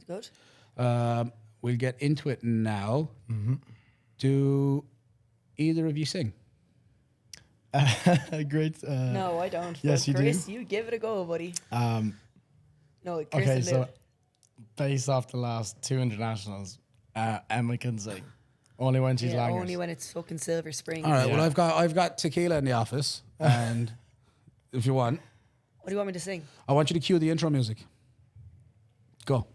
Good. We'll get into it now. Do either of you sing? Great. No, I don't. Yes, you Chris, do. you give it a go, buddy. No, Chris Okay, will do so it. based off the last 2 internationals, Emma can sing. Only when she's Yeah, langers. only when it's fucking Silver Spring. All right. Yeah. Well, I've got tequila in the office, and if you want, What do you want me to sing? I want you to cue the intro music. Go.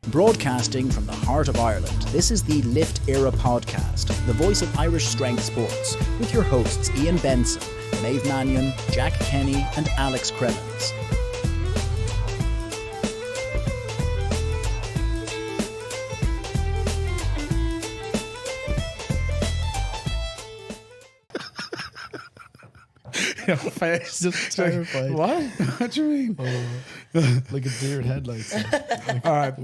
Broadcasting from the heart of Ireland, this is the Lift Éire podcast, the voice of Irish strength sports, with your hosts Ian Benson, Maeve Mannion, Jack Kenny and Alex Cremens. Your face Just terrified. What? What do you mean? Like a deer in headlights. All right.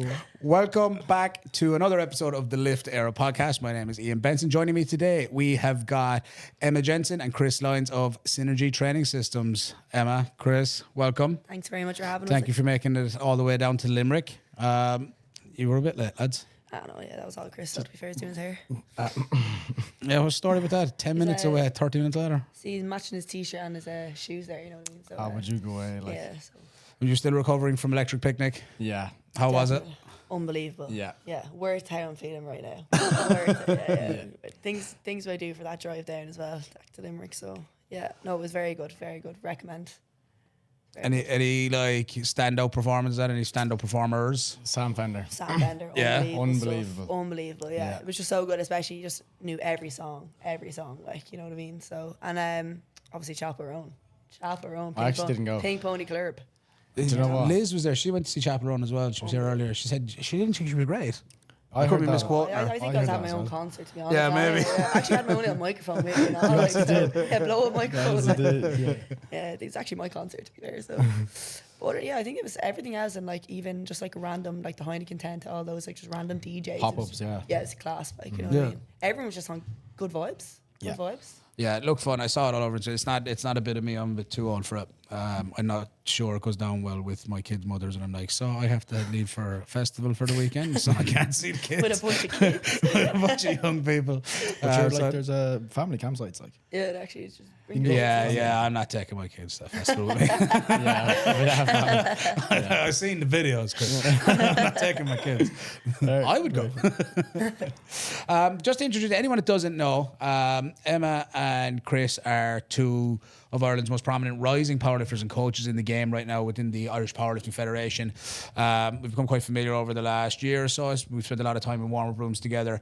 Welcome back to another episode of the Lift Éire podcast. My name is Ian Benson. Joining me today, we have got Emma Jensen and Chris Lyons of Synergy Training Systems. Emma, Chris, welcome. Thanks very much for having us. Thank you for making it all the way down to Limerick. You were a bit late, lads. I don't know, yeah, that was all Chris. To be fair, he's doing his hair. Yeah, what's the story with that? 10 minutes away, 30 minutes later. See, he's matching his t-shirt and his shoes there, you know what I mean? So, How would you go away? Like, yeah, so Were you still recovering from Electric Picnic? yeah. How was it? definitely unbelievable. Yeah. Yeah, worth how I'm feeling right now. Worth it, yeah. Things I do for that drive down as well, back to Limerick. So, yeah, no, it was very good, very good. Recommend. Any like standout performances? Any standout performers? Sam Fender. Sam Bender, Yeah. Unbelievable. stuff. Unbelievable, yeah. Yeah. It was just so good, especially you just knew every song, like, you know what I mean? So, and obviously Chaperone. I actually didn't go. Pink Pony Club. Do you know what? Liz was there. She went to see Chaperone as well. She was here earlier. She said she didn't think she was great. I could heard be that. misquoting I her. think I I was heard having that my own as well. concert, to be honest. Yeah, maybe. I actually had my own little microphone with me. You know, like, yeah, blow up microphone. Yes, like, I did, yeah. yeah, it's actually my concert, to be fair. So, but yeah, I think it was everything else, and like even just like random, like the Heineken tent, all those like just random DJs. Pop-ups, yeah. Yeah, it's class. Like, you know what I mean? Everyone was just on good vibes. Good Yeah. vibes. Yeah, it looked fun. I saw it all over. It's not a bit of me. I'm a bit too old for it. I'm not sure it goes down well with my kids' mothers, and I'm like, so I have to leave for a festival for the weekend, so I can't see the kids. With a bunch of kids. With a bunch of young people. But you're So- like, there's a family campsites, like. Yeah, it actually is just. yeah, I'm not taking my kids to that festival with me. Yeah. I've seen the videos, Chris. I'm not taking my kids. I would go. Just to introduce anyone that doesn't know, Emma and Chris are two of Ireland's most prominent rising powerlifters and coaches in the game right now within the Irish Powerlifting Federation. We've become quite familiar over the last year or so. We've spent a lot of time in warm-up rooms together.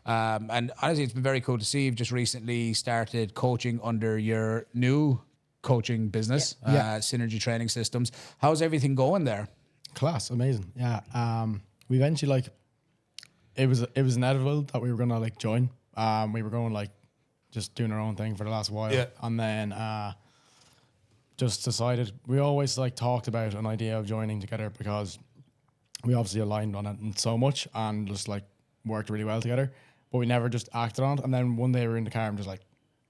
And honestly, it's been very cool to see. You've just recently started coaching under your new coaching business, Synergy Training Systems. How's everything going there? Class, amazing. Yeah. We eventually like it was inevitable that we were gonna like join. We were going like just doing our own thing for the last while. Yeah. And then just decided we always like talked about an idea of joining together because we obviously aligned on it and so much and just like worked really well together. But we never just acted on it. And then one day we were in the car and just like,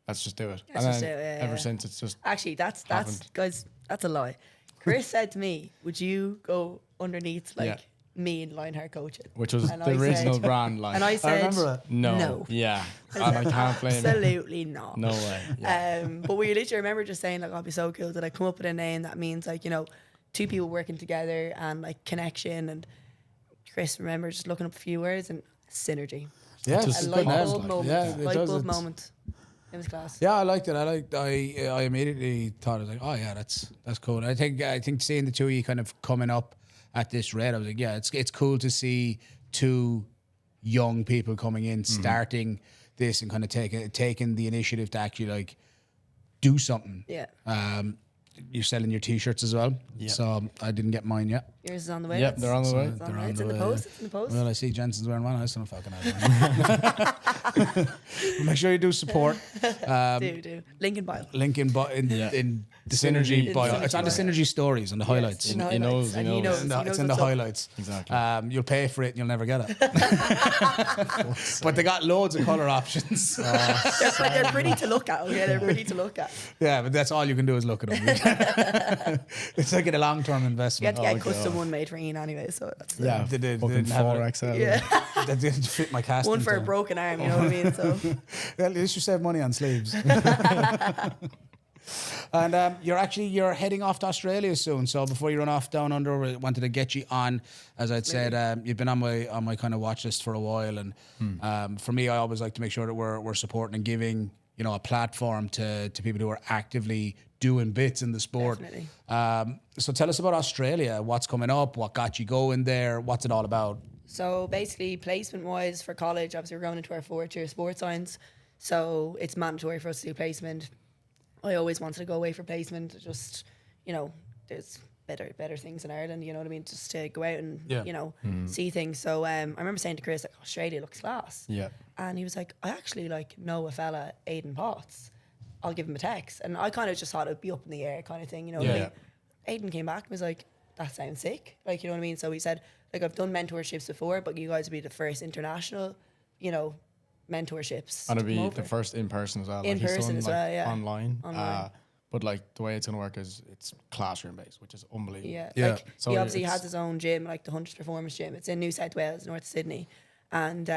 let's just do it. Let's and just then do it, yeah, ever yeah. since it's just Actually, that's happened. guys, that's a lie. Chris said to me, "Would you go underneath like Yeah. me and Lionheart coaching?" which was And the I original said- brand like And I said, remember it. no. no. Yeah. And I can't blame it. Absolutely not. No way. Yeah. But we literally remember just saying like, "Oh, it'd be so cool that I come up with a name that means like, you know, two people working together and like connection." And Chris, remember just looking up a few words and synergy. Yeah, Just it's A a light good name. bulb moment. Yeah, it Light does. bulb It's- moment. It was class. Yeah, I liked it. I immediately thought, I was like, oh yeah, that's cool. And I think seeing the two of you kind of coming up at this rate, I was like, yeah, it's cool to see two young people coming in, starting this and kind of taking the initiative to actually like do something. Yeah. You're selling your t-shirts as well. Yeah. So I didn't get mine yet. Yours is on the way. Yep, they're on the way. It's on the way. It's in the post. It's in the post. Well, I see Jensen's wearing one. I still don't fucking have one. Make sure you do support. do. Link in bio. Link in the Synergy Synergy. bio. In It's on the Synergy Synergy stories and the highlights. in the He knows, highlights. And he knows. It's in the what's up. highlights. Exactly. You'll pay for it and you'll never get it. But they got loads of colour options. They're pretty to look at. Yeah, they're pretty to look at. Yeah, but that's all you can do is look at them. It's like a long-term You investment. have to get custom one made for Ian anyway, so that's Yeah, They fucking didn't have 4XL. yeah. That didn't fit my casting. One for a broken arm, you know what I mean? So Well, at least you save money on sleeves. And you're heading off to Australia soon. So before you run off down under, we wanted to get you on. As I'd said, you've been on my kind of watch list for a while, and for me, I always like to make sure that we're supporting and giving a platform to people who are actively doing bits in the sport. Definitely. So tell us about Australia. What's coming up? What got you going there? What's it all about? So basically, placement-wise for college, obviously we're going into our fourth year of sports science, so it's mandatory for us to do placement. I always wanted to go away for placement. Just, there's better things in Ireland. You know what I mean? Just to go out and see things. So I remember saying to Chris, like, Australia looks class. Yeah. And he was like, I actually know a fella, Aidan Potts. I'll give him a text. And I kind of just thought it'd be up in the air kind of thing. You know what I mean? Aidan came back and was like, that sounds sick. Like, you know what I mean? So he said, like, I've done mentorships before, but you guys would be the first international, mentorships. And it'd to come be over. the first in person as well. In he's person done, as well, yeah. Online. Online. But like the way it's gonna work is it's classroom based, which is unbelievable. Yeah. Yeah. Like, So he obviously it's- has his own gym, like the Hunter's Performance Gym. It's in New South Wales, North Sydney. And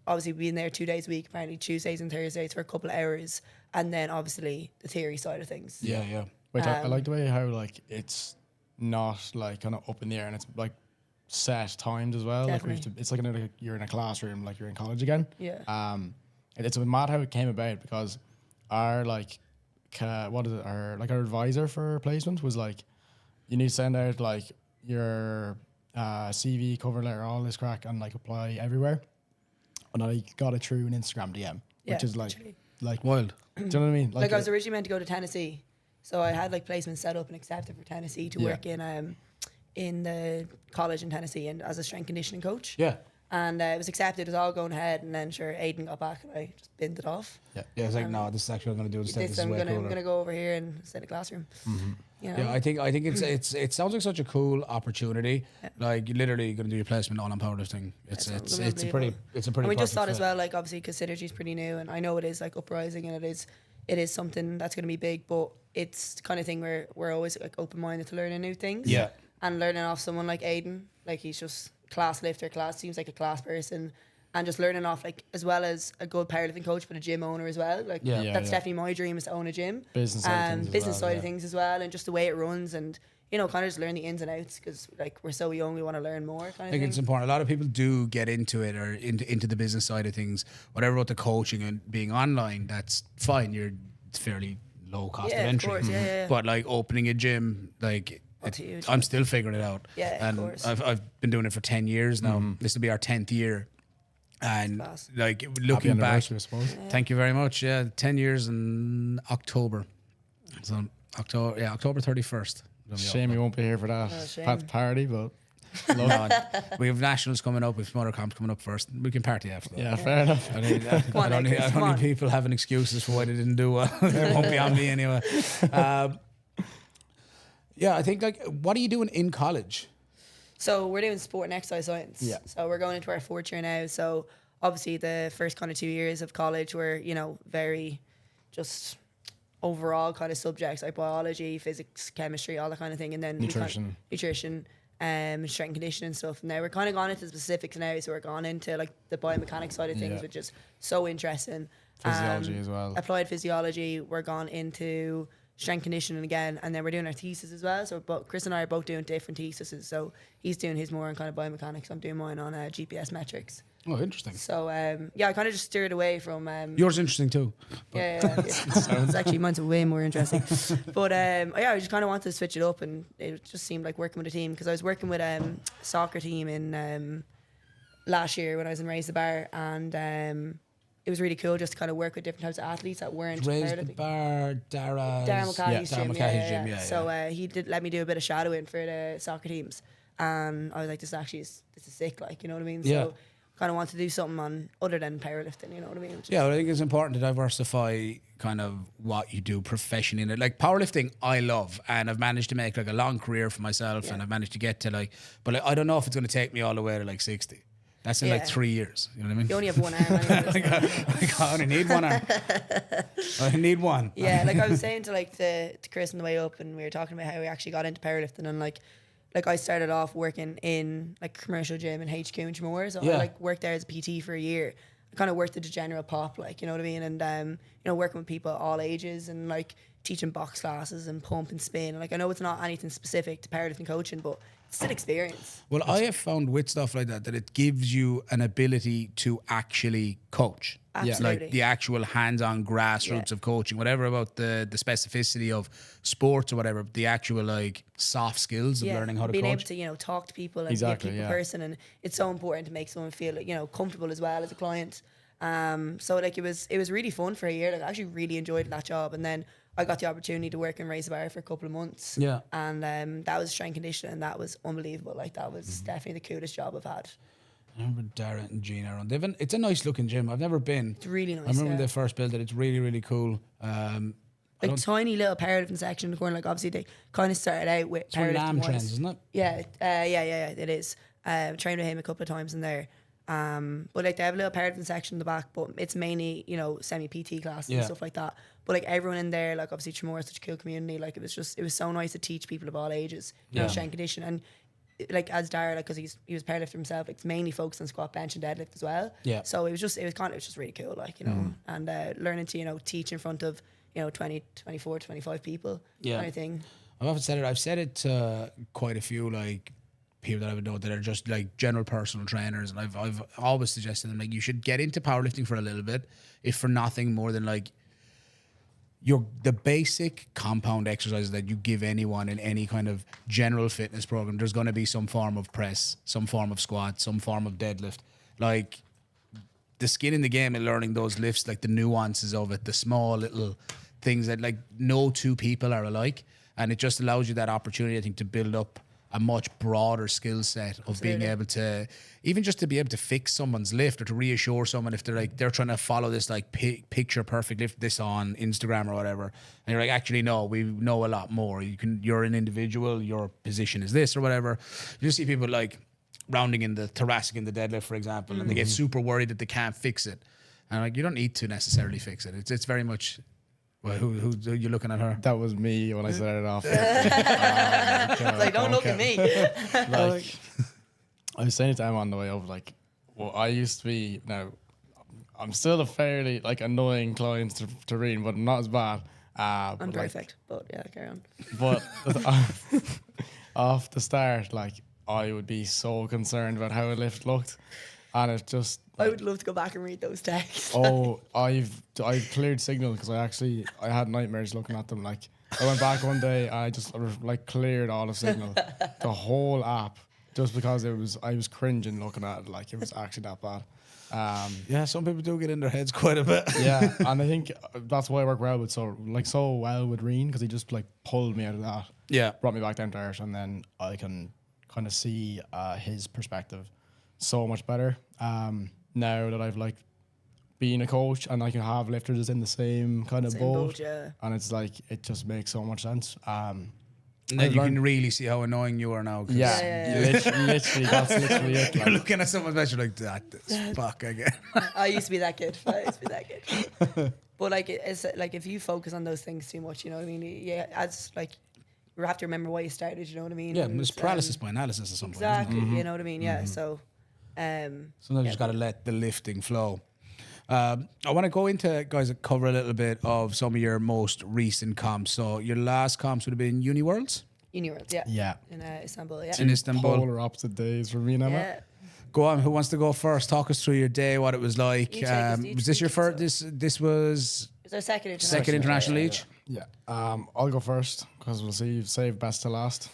obviously being there 2 days a week, apparently Tuesdays and Thursdays for a couple of hours. And then obviously the theory side of things. Yeah. Which I like the way how like it's not like kind of up in the air and it's like set times as well. Like Definitely. it's like you're in a classroom, like you're in college again. Yeah. It's mad how it came about because our our advisor for placement was like, you need to send out like your CV, cover letter, all this crack, and like apply everywhere. And I got it through an Instagram DM, Yeah, which is like literally. Wild. do you know what I mean? Like I was originally meant to go to Tennessee. So I had like placements set up and accepted for Tennessee to Yeah. work in the college in Tennessee and as a strength conditioning coach. Yeah. And it was accepted, it was all going ahead, and then sure Aidan got back and I just binned it off. Yeah, it's like, no, this is actually what I'm going to do instead. This is I'm way gonna cooler. go over here and sit in a classroom. You know? Yeah, I think it sounds like such a cool opportunity. Like you're literally going to do your placement all on powerlifting. It's That a sounds pretty And we just perfect thought as fit. well, like obviously because Synergy's pretty new, and I know it is like uprising, and it is something that's going to be big, but it's the kind of thing where we're always like open minded to learning new things. Yeah. And learning off someone like Aidan, like he's just class lifter, seems like a class person, and just learning off like as well as a good powerlifting coach, but a gym owner as well. Like Yeah. Yeah, that's yeah. definitely my dream, is to own a gym. Business side of things as business well, side yeah. of things as well, and just the way it runs, and kind of just learn the ins and outs, because like we're so young, we want to learn more. I think it's important. A lot of people do get into it or into the business side of things. Whatever about the coaching and being online, that's fine. It's fairly low cost Yeah, of of entry. course, yeah. But like opening a gym, like That's huge. I'm still figuring it out. Yeah, of and course. I've been doing it for 10 years now. This will be our 10th year. And class. like Happy looking back, anniversary, I suppose. thank you very much. Yeah, 10 years in October. So October 31st. Shame you won't be here for that shame. party, but We have nationals coming up. We have motor comps coming up first. We can party after that. yeah, fair enough. I don't on, then, need, Chris, I come don't on. need people having excuses for why they didn't do well. It won't be on me anyway. Yeah, I think like, what are you doing in college? So we're doing sport and exercise science. Yeah. So we're going into our fourth year now. So obviously the first kind of 2 years of college were, very just overall kind of subjects like biology, physics, chemistry, all that kind of thing. And then Nutrition. strength and conditioning and stuff. Now we're kind of gone into specifics now. So we're gone into like the biomechanics side of things, Yeah. which is so interesting. Physiology as well. Applied physiology, we're gone into strength conditioning again, and then we're doing our thesis as well. So Chris and I are both doing different theses. So he's doing his more on kind of biomechanics. I'm doing mine on GPS metrics. Oh, interesting. So I kind of just steered away from Yours interesting too. yeah. It's actually mine's way more interesting. But I just kind of wanted to switch it up, and it just seemed like working with a team, because I was working with a soccer team in last year when I was in Raise the Bar, and it was really cool just to kind of work with different types of athletes that weren't Raise the powerlifting. bar, Darragh Darragh McCarthy's gym. yeah. So he did let me do a bit of shadowing for the soccer teams, and I was like, this is sick, like, you know what I mean? Yeah. So kind of want to do something on other than powerlifting, you know what I mean? Which is- Yeah, well, I think it's important to diversify kind of what you do professionally in it. Like powerlifting, I love, and I've managed to make like a long career for myself, Yeah. and I've managed to get to like, but like, I don't know if it's going to take me all the way to like 60. That's in like Yeah. 3 years. You know what I mean? You only have one arm anyway. so- I only need one arm. I need one. Yeah, like I was saying to Chris on the way up, and we were talking about how we actually got into powerlifting, and like like I started off working in like commercial gym in HQ in Chamore, so Yeah. I like worked there as a PT for a year. I kind of worked at the general pop, like, you know what I mean, and you know, working with people all ages and like teaching box classes and pump and spin. Like I know it's not anything specific to powerlifting coaching, but it's still experience. Well, I have found with stuff like that it gives you an ability to actually coach. Absolutely. Like the actual hands-on grassroots Yeah. of coaching, whatever about the specificity of sports or whatever, the actual like soft skills of learning how to being coach. able to, you know, talk to people and Exactly, be a people yeah. person, and it's so important to make someone feel, you know, comfortable as well as a client. So like it was really fun for a year. Like I actually really enjoyed that job, and then I got the opportunity to work in Race Bar for a couple of months. Yeah. And that was strength conditioning, and that was unbelievable. Like that was definitely the coolest job I've had. I remember Darren and Gina around. It's a nice looking gym. I've never been. It's really nice. I remember when yeah. they first built it. It's really, really cool. Like tiny little powerlifting section in the corner. Like obviously they kind of started out with It's where Lamb powerlifting trends, was. isn't it? Yeah, it is. Trained with him a couple of times in there. But like they have a little powerlifting section in the back, but it's mainly, you know, semi PT classes Yeah. and stuff like that. But like everyone in there, like obviously Chamore is such a cool community. Like it was so nice to teach people of all ages, you know, strength condition. And like as Dara, like because he was powerlifter himself, it's mainly focused on squat, bench, and deadlift as well. Yeah. So it was just really cool, like, you know, and learning to, you know, teach in front of, you know, 20, 24, 25 people. Yeah. Kind of thing. I've often said it. I've said it to quite a few like people that I would know that are just like general personal trainers, and I've always suggested them like you should get into powerlifting for a little bit, if for nothing more than like the basic compound exercises that you give anyone in any kind of general fitness program. There's going to be some form of press, some form of squat, some form of deadlift. Like the skin in the game and learning those lifts, like the nuances of it, the small little things that like no two people are alike, and it just allows you that opportunity, I think, to build up a much broader skill set of being able to, even just to be able to fix someone's lift or to reassure someone if they're trying to follow this like picture perfect lift this on Instagram or whatever, and you're like, actually no, we know a lot more. You're an individual, your position is this or whatever. You just see people like rounding in the thoracic in the deadlift, for example, and they get super worried that they can't fix it, and like, you don't need to necessarily fix it. It's very much. Well, who are you looking at her? That was me when I started off. It's like, don't look at me. Like, I was saying to Emma on the way over, like, well, I used to be, now, I'm still a fairly, like, annoying client to read, but not as bad. I'm but, like, perfect, but yeah, carry on. but off the start, like, I would be so concerned about how a lift looked. And it just... I would love to go back and read those texts. Oh, I've cleared Signal because I had nightmares looking at them. Like I went back one day and I just like cleared all of Signal, the whole app, just because I was cringing looking at it. Like it was actually that bad. Yeah, some people do get in their heads quite a bit. Yeah, and I think that's why I work well with so well with Reen, because he just like pulled me out of that. Yeah. Brought me back down to earth, and then I can kind of see his perspective so much better. Now that I've like been a coach and I can have lifters in the same kind of boat, yeah. and it's like it just makes so much sense. And then you can really see how annoying you are now. 'Cause Literally, that's literally it. You're Like, looking at someone's face, you're like, this fuck again. I used to be that kid. But like, it's like if you focus on those things too much, you know what I mean? Yeah, as like you have to remember why you started. You know what I mean? Yeah, And, it's paralysis by analysis at some point. Exactly. Isn't it? You know what I mean? Yeah. So, Sometimes you just got to let the lifting flow. I want to go into, guys, cover a little bit of some of your most recent comps. So your last comps would have been Uni Worlds Uniworlds, yeah. yeah, In Istanbul, yeah. in Istanbul. polar opposite days for me and Emma. Yeah. Go on, who wants to go first? Talk us through your day, what it was like. You take us, Was this your each, first? so. This was It's our second international. second international each. Yeah, I'll go first because we'll see. Save best to last.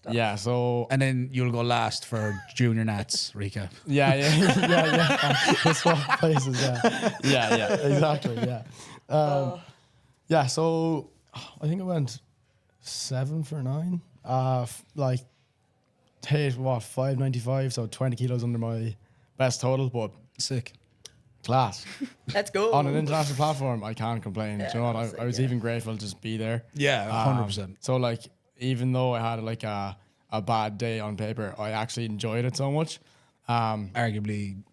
Yeah, so And then you'll go last for Junior Nats recap. yeah. The swap places, yeah, exactly, yeah. Yeah, so I think I went 7 for 9. Like, hit 595, so 20 kilos under my best total, but Sick. class. Let's go. On an international platform, I can't complain. Yeah, Do you know what? honestly, I was yeah. even grateful to just be there. Yeah, 100%. So like, even though I had like a bad day on paper, I actually enjoyed it so much. Arguably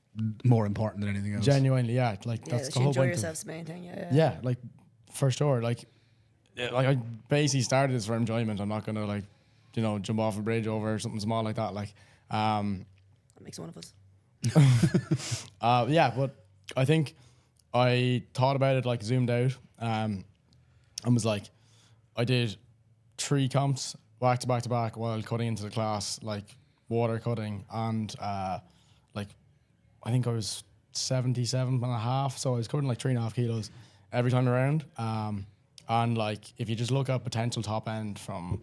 more important than anything else. Genuinely, yeah. Like yeah, that's that the you whole enjoy point. yourself's the main thing. Yeah. Yeah, like for sure. Like I basically started this for enjoyment. I'm not gonna like jump off a bridge over something small like that. Like, That makes one of us. yeah, but I think I thought about it, like zoomed out, and was like, I did 3 comps back to back to back while cutting into the class, like water cutting, and like I think I was 77.5, so I was cutting like 3.5 kilos every time around. And like if you just look at potential top end from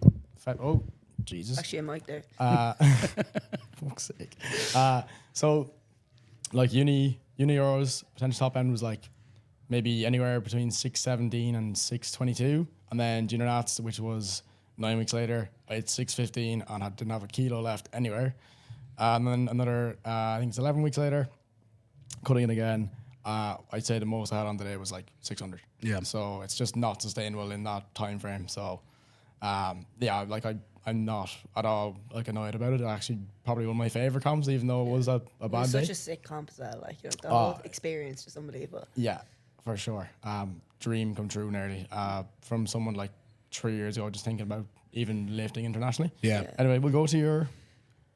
oh Jesus, Actually, a mic there. fuck's sake. So like uni Euros potential top end was like maybe anywhere between 617 and 622, and then junior nats, which was 9 weeks later, I had 615 and didn't have a kilo left anywhere. And then another, I think it's 11 weeks later, cutting it again. I'd say the most I had on today was like 600. Yeah. So it's just not sustainable in that time frame. So yeah, like I'm not at all like annoyed about it. Actually, probably one of my favorite comps, even though it was a It bad was day. such a sick comp as well. Like, the whole experience just unbelievable. Yeah, for sure. Dream come true nearly. From someone like 3 years ago, just thinking about even lifting internationally. Yeah. Anyway, we'll go to your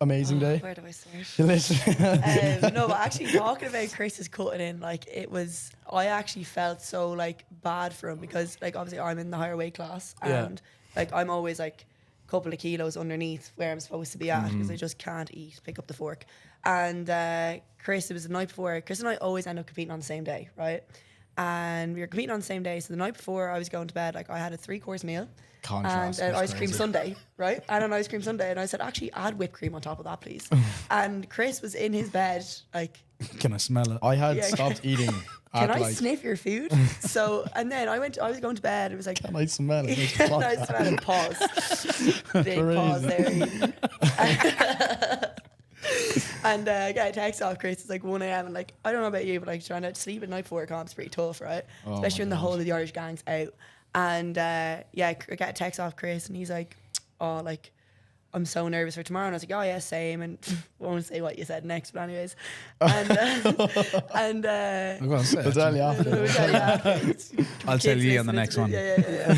amazing day. Where do I start? No, but actually talking about Chris's cutting in, like I actually felt so like bad for him because like obviously I'm in the higher weight class and like I'm always like a couple of kilos underneath where I'm supposed to be at because I just can't pick up the fork. And Chris, it was the night before. Chris and I always end up competing on the same day, right? And we were competing on the same day. So the night before I was going to bed, like I had a 3-course meal. Contrast, And an that's ice cream crazy. sundae, right? And an ice cream sundae. And I said, actually, add whipped cream on top of that, please. And Chris was in his bed, like, Can I smell it? I had Yeah. stopped eating. can at I like, sniff your food? So, and then I was going to bed. It was like, Can I smell it? It's can I fucked. smell it? Pause. Big pause there. Ian. And I get a text off Chris. It's like 1 a.m. and like I don't know about you, but like trying to sleep at night before a comp's pretty tough, right? Oh Especially my when the God. whole of the Irish gang's out. And I get a text off Chris, and he's like, "Oh, like I'm so nervous for tomorrow." And I was like, "Oh yeah, same." And I won't say what you said next, but anyways. And I'm going to say I'll it. tell you after. I'll tell you on the next one. Yeah.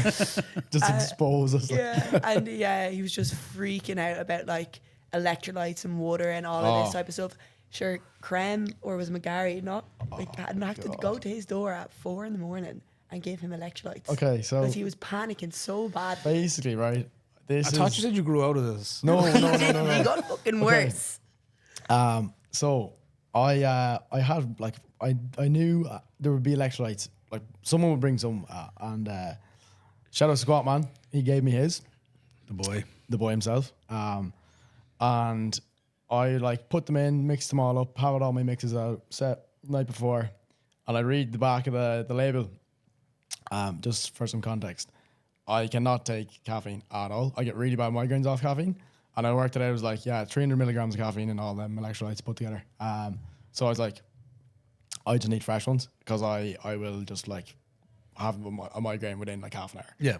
Just expose us. Yeah, and he was just freaking out about like electrolytes and water and all of this type of stuff. Sure, Krem or was McGarry not like hadn't had to go to his door at 4 a.m. and give him electrolytes. Okay, so because he was panicking so bad. basically, right? This I is thought you said you grew out of this. no. He got fucking worse. So I had like I knew there would be electrolytes. Like someone would bring some, and shout out to Squat Man. He gave me his, the boy himself. And I like put them in, mixed them all up, had all my mixes out, set night before, and I read the back of the label. Just for some context, I cannot take caffeine at all. I get really bad migraines off caffeine, and I worked it out. It was like 300 milligrams of caffeine and all them electrolytes put together. So I was like, I just need fresh ones because I will just like have a migraine within like half an hour. Yeah.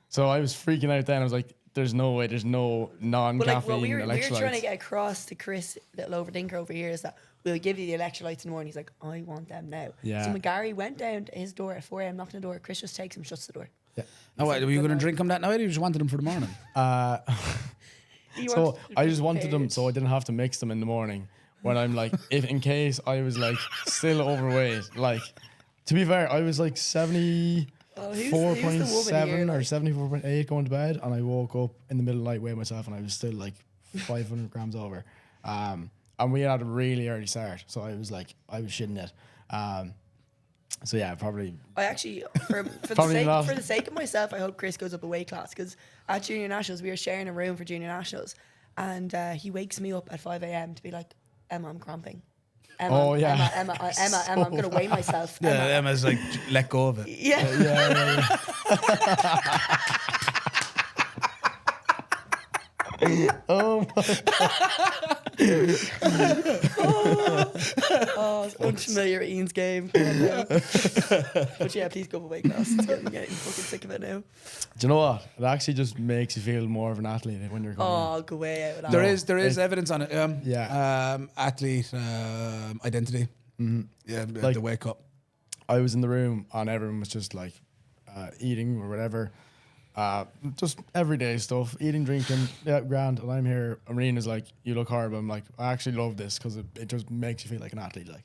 So I was freaking out then. I was like, there's no way, there's no non-caffeine But like what we were electrolytes. trying to get across to Chris, little overthinker over here, is that we'll give you the electrolytes in the morning. He's like, I want them now. Yeah. So McGarry went down to his door at 4 a.m, knocking the door. Chris just takes him, shuts the door. Oh, wait, were you going to drink them that night or you just wanted them for the morning? He So wanted to I be just wanted them prepared. so I didn't have to mix them in the morning when I'm like, if in case I was like still overweight. Like, to be fair, I was like 74.7 or 74.8 going to bed, and I woke up in the middle of the night, weighed myself, and I was still like 500 grams over. And we had a really early start, so I was shitting it. So yeah, probably. I actually, for Probably not. the sake of myself, I hope Chris goes up a weight class because at junior nationals we were sharing a room for junior nationals, and he wakes me up at 5 a.m. to be like, Emma, I'm cramping. Emma, Oh, yeah. Emma, I'm going to weigh myself. Yeah, Emma. Emma's like, let go of it. Yeah. Oh Oh, it's unfamiliar with Ian's game. But yeah, please go up a weight class. I'm getting fucking sick of it now. Do you know what? It actually just makes you feel more of an athlete when you're coming. Oh, go way out with that. There is evidence on it. Yeah. Athlete identity. Yeah, Like- the wake up. I was in the room and everyone was just like eating or whatever, Just everyday stuff, eating, drinking, yeah, grand. And I'm here. Arena's like, you look horrible. I'm like, I actually love this because it just makes you feel like an athlete. Like,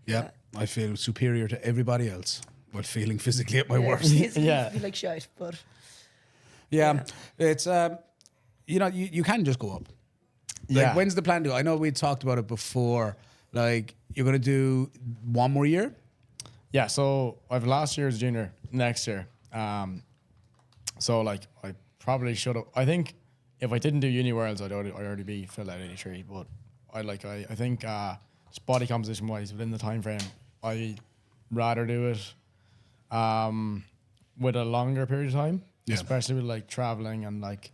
Yeah, I feel superior to everybody else, but feeling physically at my worst. Yeah. You feel like shite, but Yeah, it's you can just go up. Like, Yeah. when's the plan to? I know we talked about it before. Like, you're gonna do one more year. Yeah, so I've last year as a junior, next year. So like I probably should have. I think if I didn't do Uni Worlds, I'd already be filled out 83. But I think just body composition wise within the time frame, I'd rather do it with a longer period of time, Yeah. especially with like traveling and like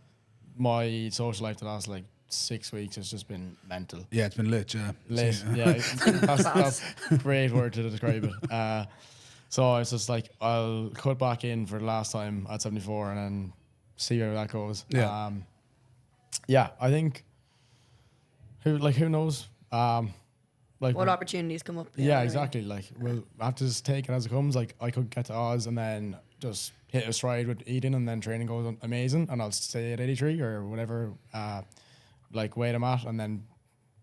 my social life the last like 6 weeks has just been mental. Yeah, it's been lit. Yeah, Late. Yeah, that's a great word to describe it. So it's just like I'll cut back in for the last time at 74 and then see where that goes. Yeah. Yeah, I think who knows? Like what opportunities come up? you know yeah, what I mean? exactly. Like we'll have to just take it as it comes. Like I could get to Oz and then just hit a stride with eating and then training goes amazing and I'll stay at 83 or whatever like weight I'm at and then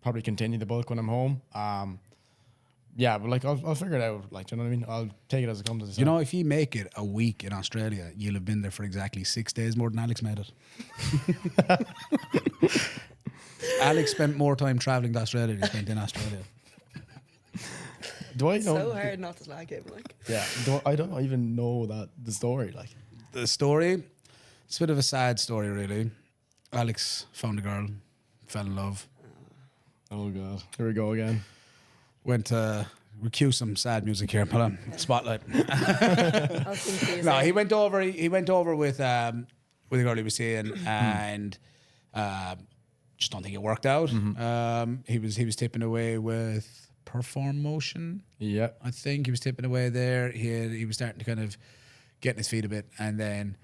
probably continue the bulk when I'm home. Yeah, but like I'll figure it out. Like, do you know what I mean? I'll take it as it comes. As it You know, if you make it a week in Australia, you'll have been there for exactly 6 days more than Alex made it. Alex spent more time traveling to Australia than he spent in Australia. do I know? So hard not to slag him. Like, Yeah, I don't even know the story. Like, The story, it's a bit of a sad story, really. Alex found a girl, fell in love, oh god, here we go again. went to cue some sad music here. Hold on, spotlight. I'll think for you. No, he went over. He went over with a girl he was seeing, and just don't think it worked out. He was tipping away with Perform Motion. Yeah, I think he was tipping away there. He was starting to kind of get in his feet a bit, and then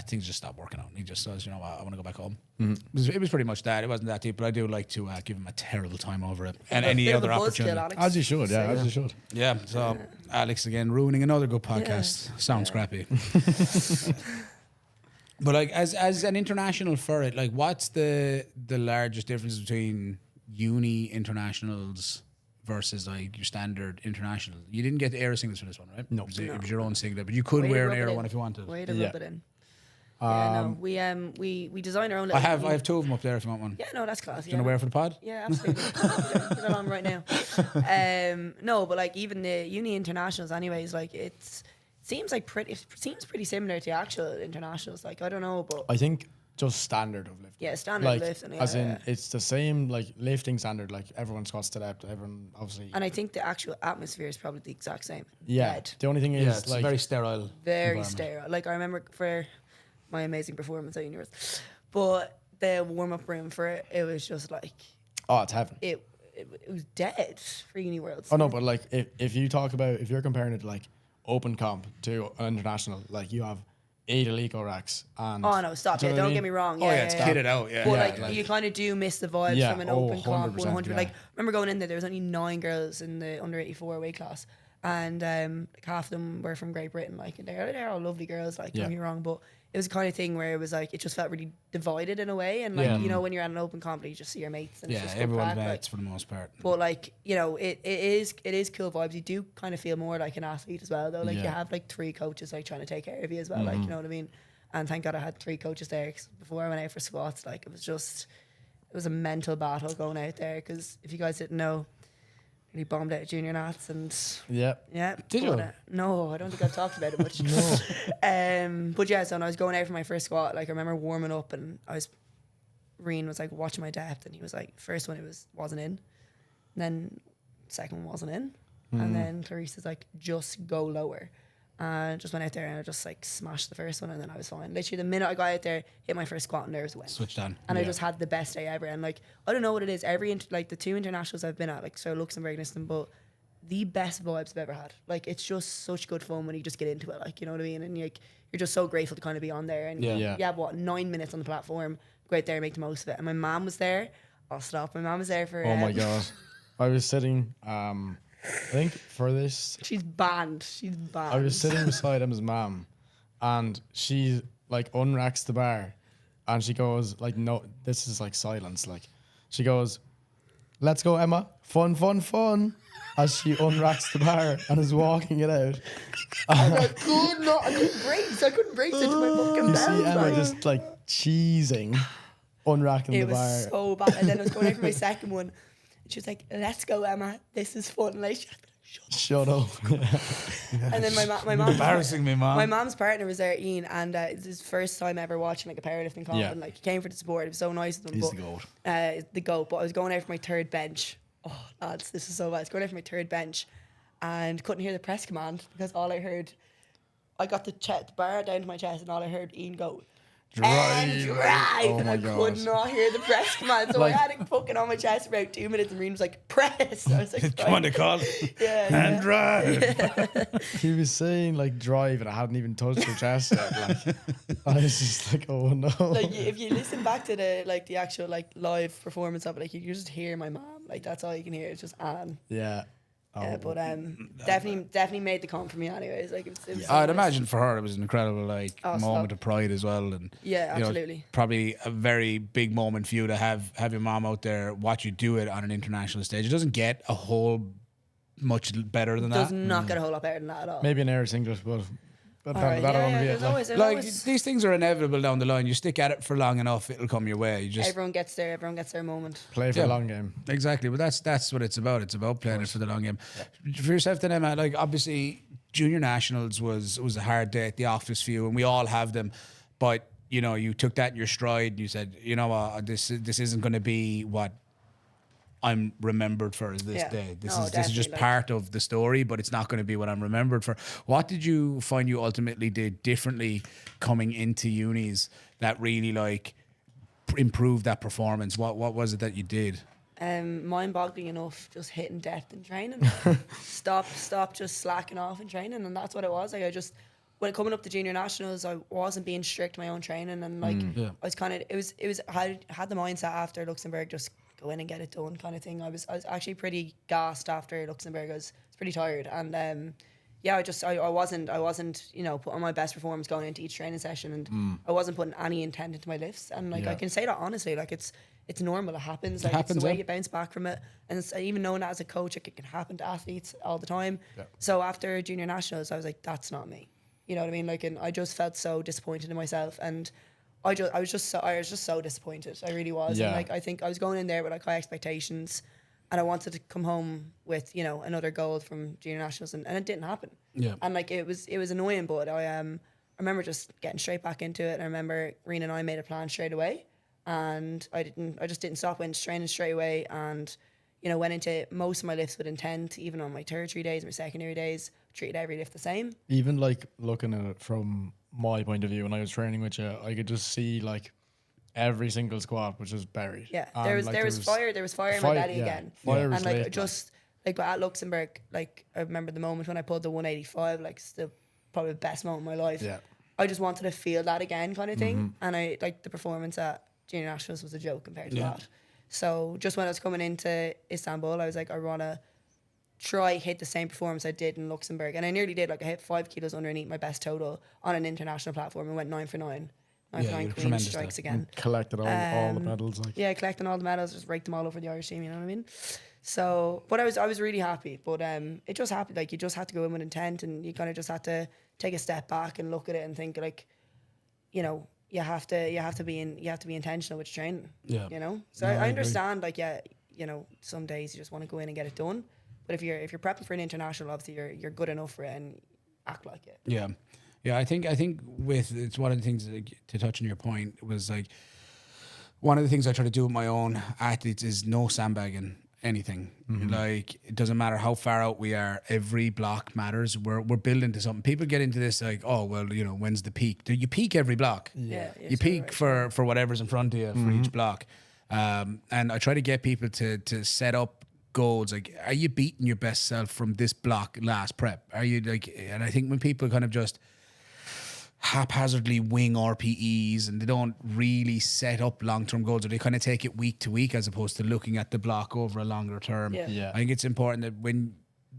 things just stopped working out. He just says, you know what, I want to go back home. It was pretty much that. It wasn't that deep, but I do like to give him a terrible time over it and any Bit of other a buzzkill, opportunity. Alex. as you should. Yeah, as you should. Yeah, so Alex again ruining another good podcast. Sounds scrappy. But like as an international for it, like what's the largest difference between uni internationals versus like your standard international? You didn't get the Éire singlet for this one, right? No. It was your own singlet, but you could Way to wear an rub it Éire in. one if you wanted. Way to Yeah. rub it in. Yeah, no, we design our own. I little- have two of them up there if you want one. Yeah, no, that's class. Do you want to wear it for the pod? Yeah, absolutely. Get it on right now. No, but like even the uni internationals, anyways, like it seems pretty similar to actual internationals. Like I don't know, but I think just standard of lifting. yeah, standard Like, lifting. Yeah, as in, yeah. it's the same like lifting standard. Like everyone squats to depth. Everyone obviously. And I think the actual atmosphere is probably the exact same. Yeah. Dead. The only thing is Yeah, it's like very sterile. Very environment. sterile. Like I remember for my amazing performance at Universe, but the warm up room for it was just like oh, it's heaven. it was dead for Uni Worlds. Oh no, but like if you talk about if you're comparing it to like open comp to an international, like you have 8 Alico racks and Oh no, stop! Do you Yeah, know what I don't mean? get me wrong. Oh Yeah, yeah, it's yeah. kitted out. Yeah, But yeah, like you kind of do miss the vibes Yeah, from an oh, open comp 100%, 100. yeah. Like remember going in there was only 9 girls in the under 84 weight class, and like half of them were from Great Britain. Like and they're all lovely girls. Like Yeah. don't get me wrong, but it was the kind of thing where it was like it just felt really divided in a way. And like Yeah. you know when you're at an open comp, you just see your mates and it's yeah. just good Everyone's crack, like. mates for the most part. But like you know, it is cool vibes. You do kind of feel more like an athlete as well, though. Like you Yeah. have like 3 coaches like trying to take care of you as well. Like you know what I mean. And thank God I had 3 coaches there 'cause before I went out for squats. Like it was a mental battle going out there. Because if you guys didn't know, really bombed out junior nats and yeah. yeah. Did you? No, I don't think I've talked about it much. But yeah, so when I was going out for my first squat, like I remember warming up and Reen was like watching my depth and he was like, first one wasn't in, and then second one wasn't in, and then Clarice is like, just go lower. And I just went out there and I just like smashed the first one and then I was fine. Literally the minute I got out there, hit my first squat and nerves went. Switched on. And I just had the best day ever. And like, I don't know what it is. Like the 2 internationals I've been at, like so Luxembourg and Istanbul, the best vibes I've ever had. Like it's just such good fun when you just get into it. Like, you know what I mean? And like, you're just so grateful to kind of be on there. And Yeah. you have 9 minutes on the platform, go out there and make the most of it. And my mom was there. I'll stop. My mom was there for. Oh my god. I was sitting I think for this She's banned. I was sitting beside Emma's mom and she like unracks the bar, and she goes like, "No, this is like silence." Like, she goes, "Let's go, Emma. Fun, fun, fun." As she unracks the bar and is walking it out. I couldn't brace it to my fucking You see belt. Emma just like cheesing, unracking It the was bar. so bad. And then I was going out for my second one. And she was like, "Let's go, Emma. This is fun." And like, Shut up. and then my mom, Embarrassing me, Mom. my mom's partner was there, Ian, and it's his first time ever watching like a powerlifting comp. Yeah. And like he came for the support. It was so nice of him. He's but, the GOAT. The GOAT. But I was going out for my third bench. Oh, lads, this is so bad. I was going out for my third bench, and couldn't hear the press command because all I heard, I got the bar down to my chest, and all I heard Ian go, "And drive." Oh And my I could God. not hear the press command, so Like- I had it fucking on my chest for about 2 minutes, and Reen was like, "Press." I was like, Come on, "Right." Nicole. Yeah, And yeah. drive. He was saying like drive, and I hadn't even touched her chest yet. Like, I was just like, oh no. Like if you listen back to the actual like live performance of it, like you can just hear my mom. Like that's all you can hear. It's just Anne. Yeah. Yeah, Oh. but definitely made the comp for me anyways. Like it was so I'd nice. imagine for her it was an incredible Oh, moment stop. of pride as well, and Yeah, you know, absolutely. probably a very big moment for you to have your mom out there watch you do it on an international stage. It doesn't get a whole much better than Does that. not get a whole lot better than that at all. Maybe an Irish English, but All that right, that yeah, only yeah, be there's it. Like, always, there's Like always these things are inevitable down the line. You stick at it for long enough, it'll come your way. You just everyone gets their moment. play for Yeah. the long game. exactly, but that's what it's about. It's about playing it for the long game. For yourself, then, Emma. Like obviously, junior nationals was a hard day at the office for you, and we all have them. But you know, you took that in your stride. And you said, you know what, this isn't going to be what I'm remembered for this Yeah. day. This No, is just definitely, like- part of the story, but it's not going to be what I'm remembered for. What did you find you ultimately did differently coming into unis that really like improved that performance? What was it that you did? Mind-boggling enough, just hitting depth in training. stop just slacking off in training, and that's what it was. Like I just, when coming up to junior nationals, I wasn't being strict in my own training, and like Yeah. I was kind of, it was I had the mindset after Luxembourg, just go in and get it done kind of thing. I was actually pretty gassed after Luxembourg. I was pretty tired, and yeah, I wasn't putting my best performance going into each training session, and I wasn't putting any intent into my lifts, and like Yeah. I can say that honestly, like it's normal. It happens. Like happens, it's the way yeah. you bounce back from it. And it's, even knowing that as a coach, it can happen to athletes all the time. Yeah. So after junior nationals, I was like, that's not me. You know what I mean? Like, and I just felt so disappointed in myself, and I was just so disappointed. I really was. Yeah. And like I think I was going in there with like high expectations, and I wanted to come home with another gold from junior nationals, and it didn't happen. Yeah. And like it was annoying, but I remember just getting straight back into it. And I remember Rena and I made a plan straight away. And I just didn't stop, went training straight away, and went into most of my lifts with intent. Even on my tertiary days, my secondary days, treated every lift the same. Even like looking at it from my point of view, when I was training with you, I could just see like every single squat was just buried. Yeah, And, there was like, there was fire in my belly yeah. again, Fire was and like lit, just like at Luxembourg, like I remember the moment when I pulled the 185, like still probably the best moment of my life. Yeah. I just wanted to feel that again, kind of thing, and I like the performance at junior nationals was a joke compared to that. So just when I was coming into Istanbul, I was like, I want to try hit the same performance I did in Luxembourg, and I nearly did. Like I hit 5 kilos underneath my best total on an international platform and went 9 for 9. 9 Yeah, for 9 you're clean tremendous strikes there. again. collected all the medals. Like, Yeah, collecting all the medals, just raked them all over the Irish team. You know what I mean? So, but I was really happy. But it just happened. Like you just had to go in with intent, and you kind of just had to take a step back and look at it and think like, you have to be intentional with your training. Yeah. So No, I I agree. understand. Like some days you just want to go in and get it done. But if you're prepping for an international, obviously you're good enough for it and act like it. Yeah, I think with it's one of the things that, to touch on your point, was like one of the things I try to do with my own athletes is no sandbagging anything. Like it doesn't matter how far out we are, every block matters. We're building to something. People get into this like, oh well, when's the peak? Do you peak every block? Yeah. You peak for whatever's in front of you for each block. And I try to get people to set up goals. Like, are you beating your best self from this block last prep? Are you like, and I think when people kind of just haphazardly wing RPEs and they don't really set up long-term goals, or they kind of take it week to week as opposed to looking at the block over a longer term. Yeah. Yeah. I think it's important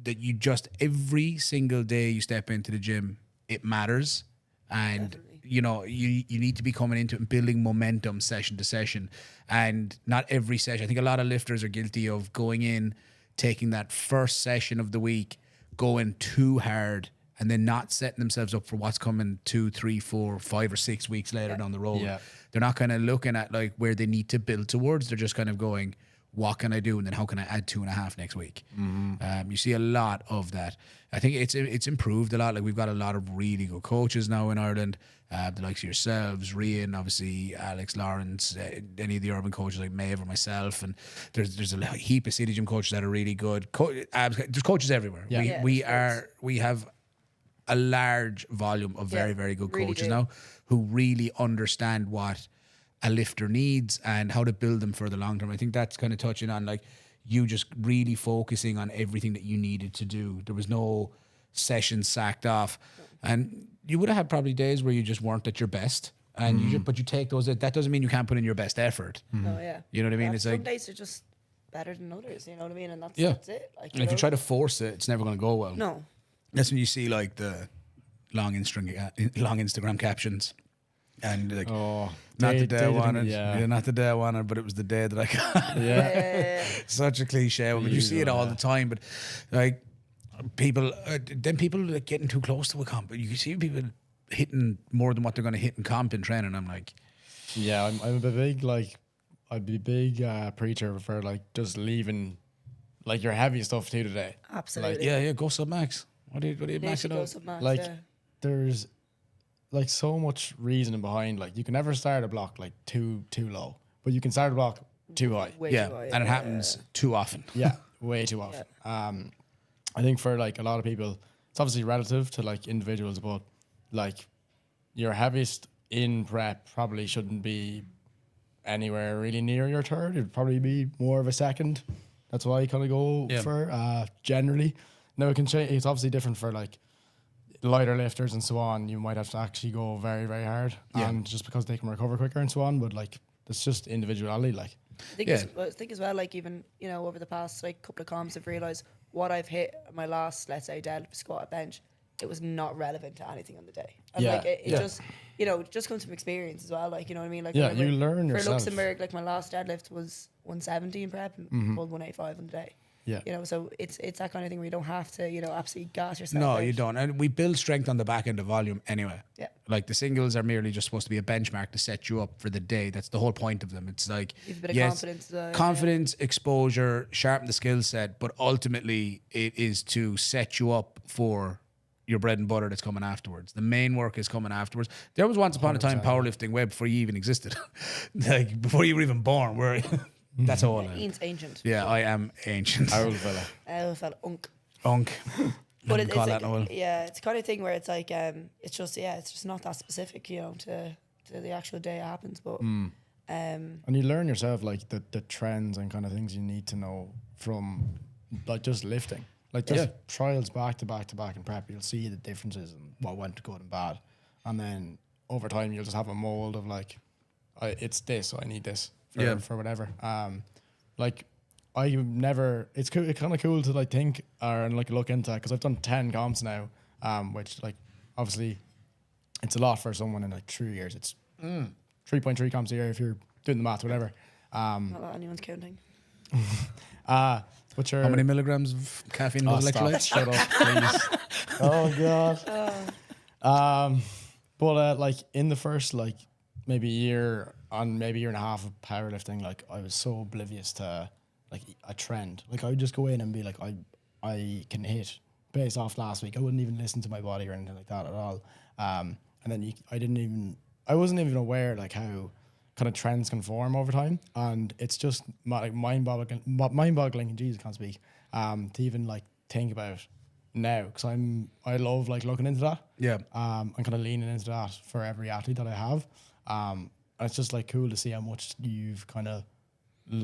that you just every single day you step into the gym, it matters. And Definitely. you know, you need to be coming into it and building momentum session to session. And not every session. I think a lot of lifters are guilty of going in, taking that first session of the week, going too hard, and then not setting themselves up for what's coming 2, 3, 4, 5 or 6 weeks later down the road. Yeah. They're not kind of looking at like where they need to build towards. They're just kind of going, what can I do? And then how can I add 2.5 next week? You see a lot of that. I think it's improved a lot. Like we've got a lot of really good coaches now in Ireland. The likes of yourselves, Rian, obviously Alex, Lawrence, any of the urban coaches like Maeve or myself, and there's a heap of city gym coaches that are really good. There's coaches everywhere. Yeah. We have a large volume of very, very good really coaches do. now who really understand what a lifter needs and how to build them for the long term. I think that's kind of touching on like you just really focusing on everything that you needed to do. There was no session sacked off, and you would have had probably days where you just weren't at your best, and but you take those. That doesn't mean you can't put in your best effort. No, yeah. You know what I mean? Yeah, it's some like days are just better than others. You know what I mean? And that's it. Like, and if you try to force it, it's never going to go well. no, That's when you see like the long Instagram captions. And like, not the day I wanted, not the day I wanted, but it was the day that I got. Such a cliche, but you see it all the time. But like people, then people like getting too close to a comp. You see people hitting more than what they're going to hit in comp in training. I'm like, yeah, I'm a big like, I'd be a big preacher for like just leaving like your heavy stuff to today. absolutely. yeah, go sub max. What do you max Literally it go out? sub-max, Like yeah. there's like so much reasoning behind. Like you can never start a block like too low, but you can start a block too high. Way Yeah, too high, and it happens too often. Yeah, way too often. I think for like a lot of people, it's obviously relative to like individuals, but like your heaviest in prep probably shouldn't be anywhere really near your third. It'd probably be more of a second. That's why I kind of go for generally. Now it can change. It's obviously different for like lighter lifters and so on. You might have to actually go very, very hard, and just because they can recover quicker and so on. But like it's just individuality. Like I think as well, like even, you know, over the past like couple of comps, I've realised what I've hit my last, let's say, deadlift, squat, bench, it was not relevant to anything on the day. And like it just, you know, it just comes from experience as well. Like, you know what I mean? Like Yeah, whenever- you learn for yourself. Luxembourg, like my last deadlift was 170 in prep and pulled 185 on the day. Yeah. You know, so it's that kind of thing where you don't have to, you know, absolutely gas yourself No, out. you don't. And we build strength on the back end of volume anyway. Yeah. Like the singles are merely just supposed to be a benchmark to set you up for the day. That's the whole point of them. It's like, You have a bit of confidence as well, yeah. confidence, exposure, sharpen the skill set, but ultimately it is to set you up for your bread and butter that's coming afterwards. The main work is coming afterwards. There was once upon a time powerlifting way before you even existed. Like before you were even born, where that's all. Ian's ancient. Yeah, I am ancient. old fella. I felt unk. Unk. But Haven't called it's that in a while. like, yeah, it's the kind of thing where it's like, it's just not that specific, you know, to the actual day it happens. But And you learn yourself like the trends and kind of things you need to know from like just lifting. Like just trials back to back to back in prep, you'll see the differences and what went good and bad. And then over time you'll just have a mold of like, it's this, so I need this for whatever. Like I've never, it's cool, it's kind of cool to like think or like look into, because I've done 10 comps now, which like obviously it's a lot for someone in like 3 years. It's 3.3 comps a year if you're doing the math, whatever. not that anyone's counting. But you're, How many milligrams of caffeine oh, was stop, electrolytes? shut up, please. Oh god. But like in the first like maybe year and a half of powerlifting, like I was so oblivious to like a trend. Like I would just go in and be like, I can hit based off last week. I wouldn't even listen to my body or anything like that at all. And then I wasn't even aware like how kind of trends can form over time, and it's just like mind-boggling. Jesus, I can't speak. To even like think about now, because I love like looking into that. Yeah. And kind of leaning into that for every athlete that I have. And it's just like cool to see how much you've kind of,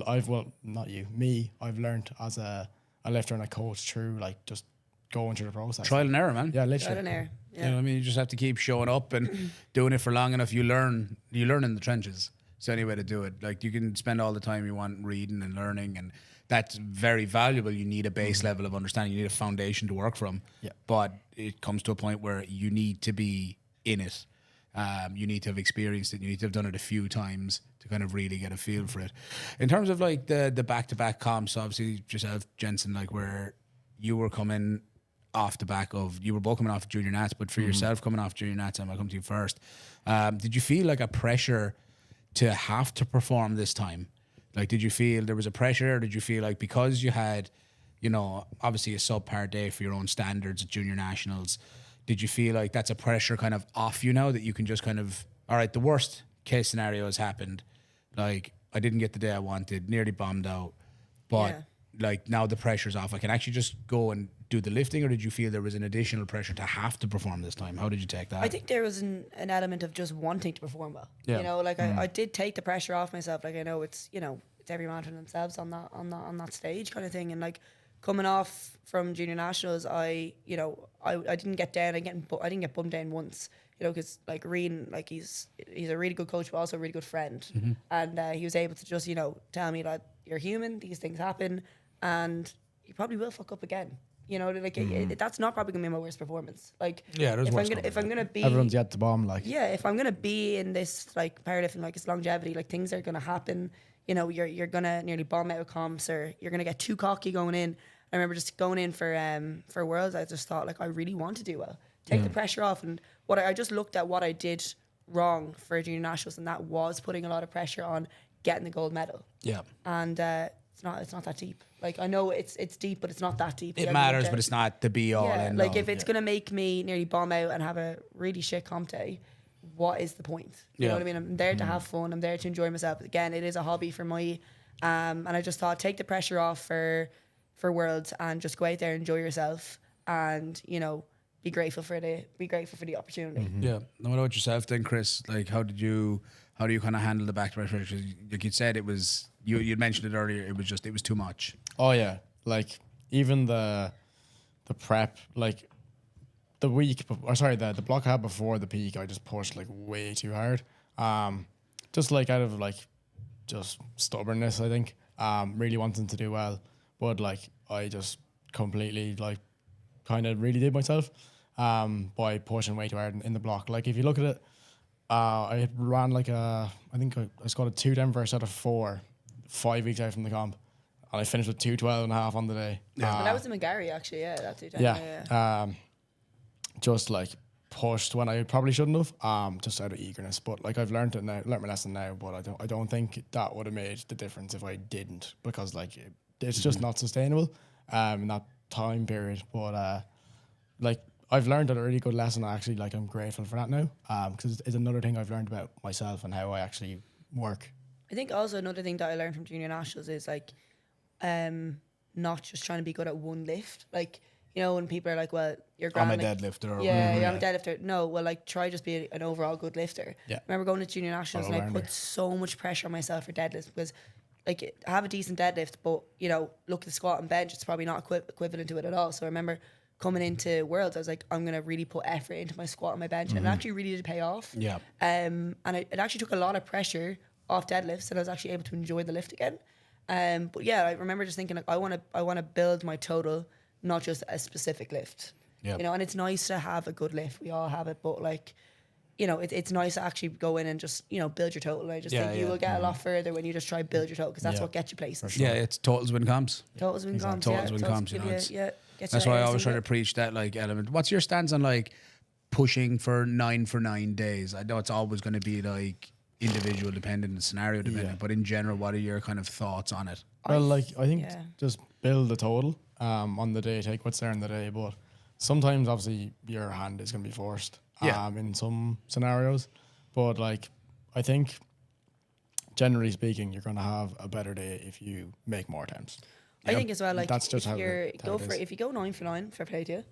I've learned as a lifter and a coach through like just going through the process. Trial and error, man. Yeah, Trial literally. and error. You know what I mean? You just have to keep showing up and doing it for long enough. You learn in the trenches. It's the only way to do it. Like you can spend all the time you want reading and learning, and that's very valuable. You need a base level of understanding. You need a foundation to work from. Yeah. But it comes to a point where you need to be in it. You need to have experienced it. You need to have done it a few times to kind of really get a feel for it. In terms of like the back-to-back comps, obviously yourself, Jensen, like where you were coming off the back of, you were both coming off junior nats, but for yourself coming off junior nats, I'm going to come to you first. Did you feel like a pressure to have to perform this time? Like, did you feel there was a pressure, or did you feel like because you had, you know, obviously a subpar day for your own standards at junior nationals, did you feel like that's a pressure kind of off you now, that you can just kind of, all right, the worst case scenario has happened. Like, I didn't get the day I wanted, nearly bombed out, but like now the pressure's off. I can actually just go and do the lifting, or did you feel there was an additional pressure to have to perform this time? How did you take that? I think there was an element of just wanting to perform well. Yeah. You know, like I did take the pressure off myself. Like, I know it's, you know, it's every man for themselves on that stage kind of thing. And like coming off from junior nationals, I didn't get down. I didn't get bummed down once. You know, because like Reen, like he's a really good coach, but also a really good friend. And he was able to just, you know, tell me that you're human. These things happen, and you probably will fuck up again. You know, like that's not probably gonna be my worst performance. Like, if I'm gonna be, everyone's yet to bomb. Like, if I'm gonna be in this like powerlifting, like it's longevity, like things are gonna happen. You know, you're gonna nearly bomb out of comps, or you're gonna get too cocky going in. I remember just going in for Worlds. I just thought like I really want to do well, take the pressure off, and I just looked at what I did wrong for junior nationals, and that was putting a lot of pressure on getting the gold medal. Yeah, and it's not that deep. Like, I know it's deep, but it's not that deep. it matters, but it's not the be all. Yeah, end like all. if it's gonna make me nearly bomb out and have a really shit comp day, what is the point? You know what I mean? I'm there to have fun. I'm there to enjoy myself. Again, it is a hobby for me, and I just thought, take the pressure off for Worlds and just go out there, enjoy yourself, and you know, be grateful for the opportunity. Yeah. Now, what about yourself then, Chris? Like, how do you kind of handle the back-to-back pressure? Like you said, it was you'd mentioned it earlier. It was too much. oh yeah, like even the prep, like the block I had before the peak, I just pushed like way too hard. Just like out of like just stubbornness, I think. Really wanting to do well, but like I just completely like kind of really did myself by pushing way too hard in the block. Like if you look at it, I had ran like I think I scored a 2 Denver set of 4, 5 weeks out from the comp, and I finished with 2:12.5 on the day. But that was in McGarry actually. Yeah, that's it. Yeah. Just like pushed when I probably shouldn't have, just out of eagerness. But like I've learned my lesson now. But I don't think that would have made the difference if I didn't, because like it's just not sustainable in that time period. But like I've learned a really good lesson. Actually, like I'm grateful for that now, because it's another thing I've learned about myself and how I actually work. I think also another thing that I learned from junior nationals is like, not just trying to be good at one lift. Like, you know, when people are like, well, you're grand, I'm a like, deadlifter. I'm a deadlifter. No, well, like try just be an overall good lifter. Yeah. I remember going to junior nationals and I put so much pressure on myself for deadlifts, because like I have a decent deadlift, but you know, look at the squat and bench, it's probably not equivalent to it at all. So I remember coming into Worlds, I was like, I'm gonna really put effort into my squat and my bench, and it actually really did pay off. Yeah. And it actually took a lot of pressure off deadlifts, and I was actually able to enjoy the lift again. But yeah, I remember just thinking like, I want to build my total, not just a specific lift. Yep. You know, and it's nice to have a good lift. We all have it, but like, you know, it's nice to actually go in and just, you know, build your total. I just think you will get a lot further when you just try build your total, because that's what gets you places. Sure. Yeah, it's totals win comps. Totals win comps. Totals win comps. You know, That's why I always try to preach that like element. What's your stance on like pushing for 9 for 9 days? I know it's always going to be like individual dependent and scenario dependent, but in general, what are your kind of thoughts on it? Well, like I think just build the total on the day, take what's there in the day. But sometimes, obviously, your hand is going to be forced in some scenarios. But like, I think generally speaking, you're going to have a better day if you make more attempts. I think as well, like that's just if you go 9 for 9, fair play to you.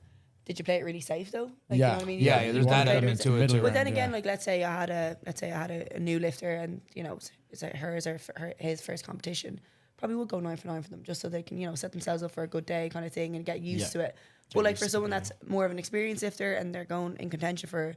Did you play it really safe though? Like, yeah, you know what I mean? Yeah, there's that element to it too. But then again, like let's say I had a new lifter, and you know, it's like his first competition. Probably would go 9 for 9 for them, just so they can, you know, set themselves up for a good day kind of thing and get used to it. But like for someone that's more of an experienced lifter and they're going in contention for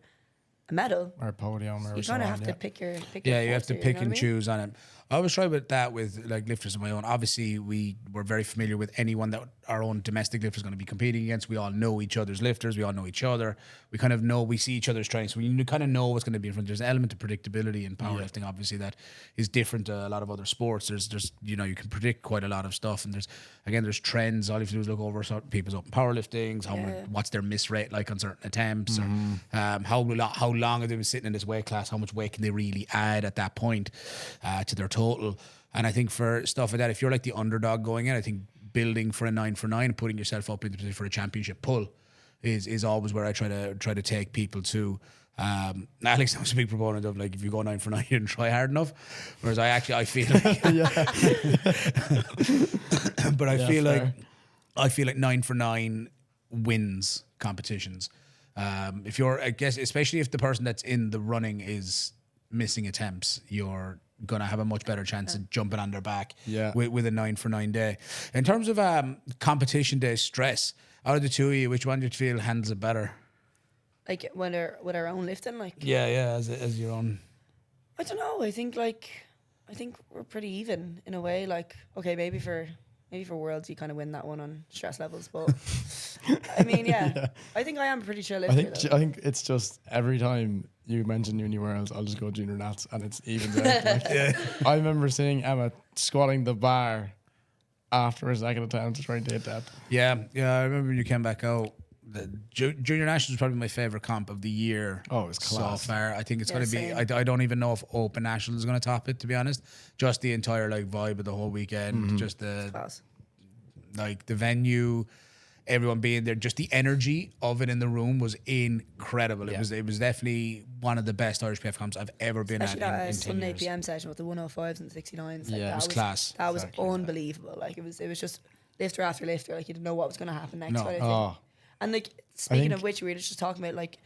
a medal, or a podium or you so kind of on, have to pick your Yeah, you have to forte, pick know and what I mean? choose on it. I always try with that with like lifters of my own. Obviously, we were very familiar with anyone that our own domestic lifter is going to be competing against. We all know each other's lifters. We all know each other. We kind of know, we see each other's training. So we kind of know what's going to be in front. There's an element of predictability in powerlifting, obviously, that is different to a lot of other sports. There's you know, you can predict quite a lot of stuff. And there's trends. All you have to do is look over people's open powerliftings, what's their miss rate like on certain attempts, or how long have they been sitting in this weight class, how much weight can they really add at that point to their total. And I think for stuff like that, if you're like the underdog going in, I think building for a 9 for 9 and putting yourself up in the position for a championship pull is always where I try to take people to. Alex was a big proponent of, like, if you go 9 for 9, you didn't try hard enough. Whereas I feel like, but I feel like 9 for 9 wins competitions. If you're, I guess, especially if the person that's in the running is missing attempts, you're gonna have a much better chance of jumping on their back with a 9 for 9 day. In terms of competition day stress, out of the two of you, which one do you feel handles it better? Like when they're with our own lifting, like As your own. I don't know. I think we're pretty even in a way. Like, okay, maybe for Worlds you kind of win that one on stress levels, but I mean, I think I am a pretty chill lifter. I think it's just every time you mention Uni Worlds, I'll just go junior nats and it's even. I remember seeing Emma squatting the bar after her second attempt trying to hit that. Yeah, I remember when you came back out. The Junior Nationals is probably my favorite comp of the year. Oh, it's class. So far. I think it's going to be. I don't even know if Open Nationals is going to top it, to be honest. Just the entire like vibe of the whole weekend, just the class. Like the venue, everyone being there, just the energy of it in the room was incredible. It was definitely one of the best Irish PF comps I've ever been Especially at that in 10 Sunday years. PM session with the 105s and 69s. Like, it was class. That was unbelievable. Like it was just lifter after lifter. Like you didn't know what was going to happen next. And like speaking of which, we were just talking about like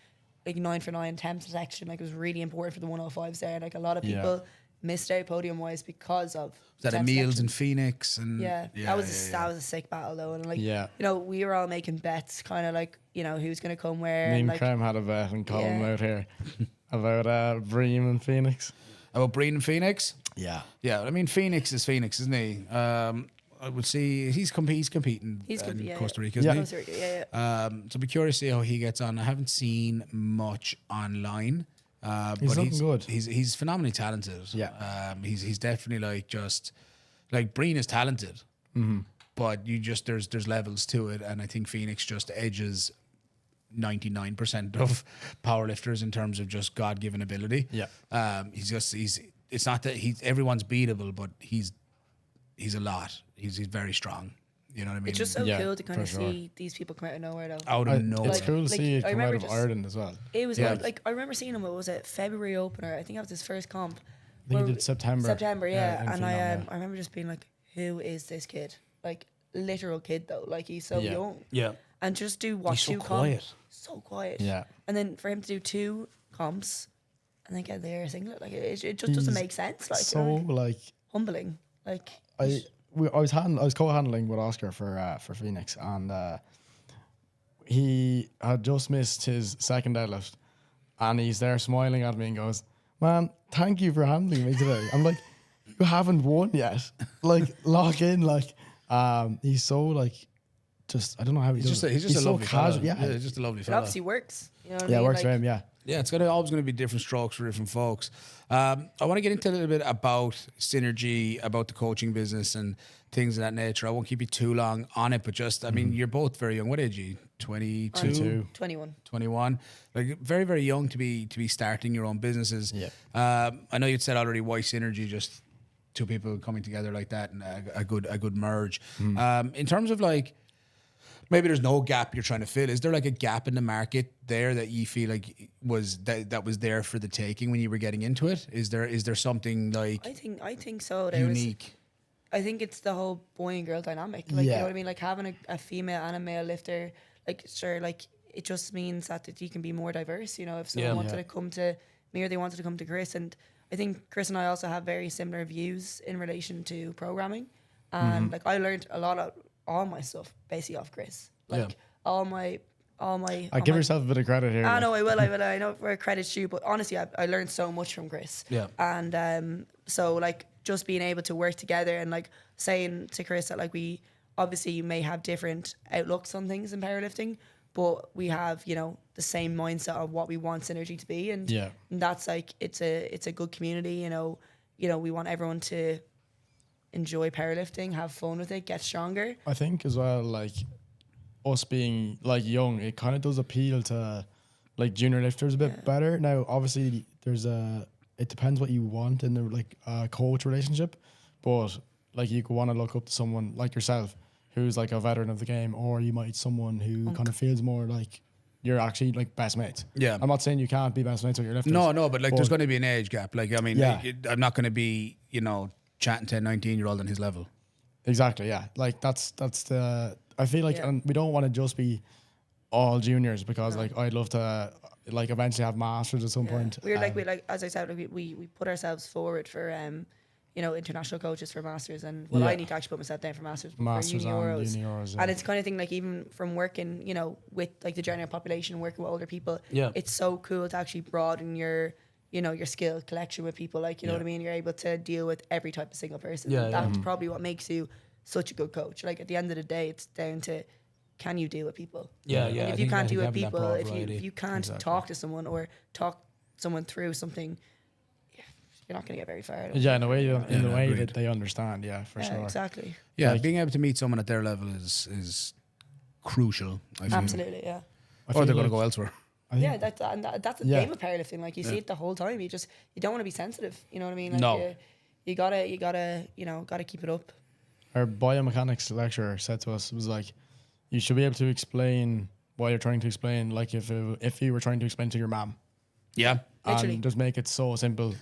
9 for 9 temp section. Like it was really important for the 105s there. Like a lot of people missed out podium wise because of that Emil's in Phoenix and that was a sick battle though. And like you know, we were all making bets, kind of like, you know, who's gonna come where. Me and like, Creme had a bet and Colin out here about Bream and Phoenix. About Breen and Phoenix? Yeah. I mean, Phoenix is Phoenix, isn't he? I would see he's competing in Costa Rica, isn't he? Costa Rica, So I'd be curious to see how he gets on. I haven't seen much online. He's looking good. He's phenomenally talented. Yeah. He's definitely like just like Breen is talented, but you just there's levels to it, and I think Phoenix just edges 99% of powerlifters in terms of just God-given ability. Yeah. It's not that everyone's beatable, but he's a lot. He's very strong. You know what I mean? It's just so cool to kind of see these people come out of nowhere though. Out of nowhere. It's cool to see it come out of Ireland as well. It was like I remember seeing him. What was it? February opener. I think that was his first comp. I think he did September. And I remember just being like, who is this kid? Like literal kid though. Like he's so young. Yeah. And just do what he's so two quiet. comps. So quiet. Yeah. And then for him to do 2 comps and then get there singlet, like it just doesn't make sense. Like so like humbling. Like I was co-handling with Oscar for Phoenix, and he had just missed his second deadlift, and he's there smiling at me and goes, "Man, thank you for handling me today." I'm like, "You haven't won yet. Like, lock in." Like, he's so like, just I don't know how he's just a so lovely casual. Fella. Yeah, he's just a lovely it fella. obviously works. You know what I Yeah, mean? it works like, for him. Yeah. Yeah, it's always going to be different strokes for different folks. I want to get into a little bit about synergy, about the coaching business and things of that nature. I won't keep you too long on it, but just, I mean, you're both very young. What age are you? 22? 21. 21. Like very, very young to be starting your own businesses. Yeah. I know you'd said already why synergy, just two people coming together like that and a good merge. In terms of like, maybe there's no gap you're trying to fill. Is there like a gap in the market there that you feel like was there for the taking when you were getting into it? Is there something like I think so. unique? I think it's the whole boy and girl dynamic. Like you know what I mean? Like having a female and a male lifter, like sure, like it just means that you can be more diverse. You know, if someone wanted to come to me or they wanted to come to Chris, and I think Chris and I also have very similar views in relation to programming. And like I learned a lot of all my stuff basically off Chris. Like all my Give yourself a bit of credit here. I know I will. I know where credit's due, but honestly, I learned so much from Chris. Yeah. And so like just being able to work together and like saying to Chris that like we obviously may have different outlooks on things in powerlifting, but we have, you know, the same mindset of what we want Synergy to be, and that's like it's a good community. You know, we want everyone to enjoy powerlifting, have fun with it, get stronger. I think as well, like us being like young, it kind of does appeal to like junior lifters a bit better. Now, obviously, it depends what you want in the like coach relationship, but like you could want to look up to someone like yourself who's like a veteran of the game, or you might someone who kind of feels more like you're actually like best mates. Yeah. I'm not saying you can't be best mates with your lifters. No, but like there's going to be an age gap. Like, I mean, I'm not going to be, you know, chatting to a 19-year-old on his level. Exactly, yeah. Like that's the, I feel like, and we don't want to just be all juniors, because like I'd love to like eventually have masters at some point. We like as I said, like we put ourselves forward for you know, international coaches for masters, and I need to actually put myself down for masters for uni Euros. And it's kind of thing like even from working, you know, with like the general population, working with older people, it's so cool to actually broaden your, you know, your skill collection with people. Like, you know what I mean? You're able to deal with every type of single person. That's probably what makes you such a good coach. Like at the end of the day, it's down to, can you deal with people? And if you can't deal with people, if you can't talk to someone or talk someone through something, you're not going to get very far. Yeah, in the way that they understand. Yeah, for sure. Exactly. Yeah, like, being able to meet someone at their level is crucial. I feel. Absolutely, yeah. Or they're going to go elsewhere. Yeah, that's the game of powerlifting. Like you see it the whole time. You don't want to be sensitive. You know what I mean? Like you gotta keep it up. Our biomechanics lecturer said to us, it was like, you should be able to explain what you're trying to explain, like if you were trying to explain to your mom. Yeah. Literally. And just make it so simple.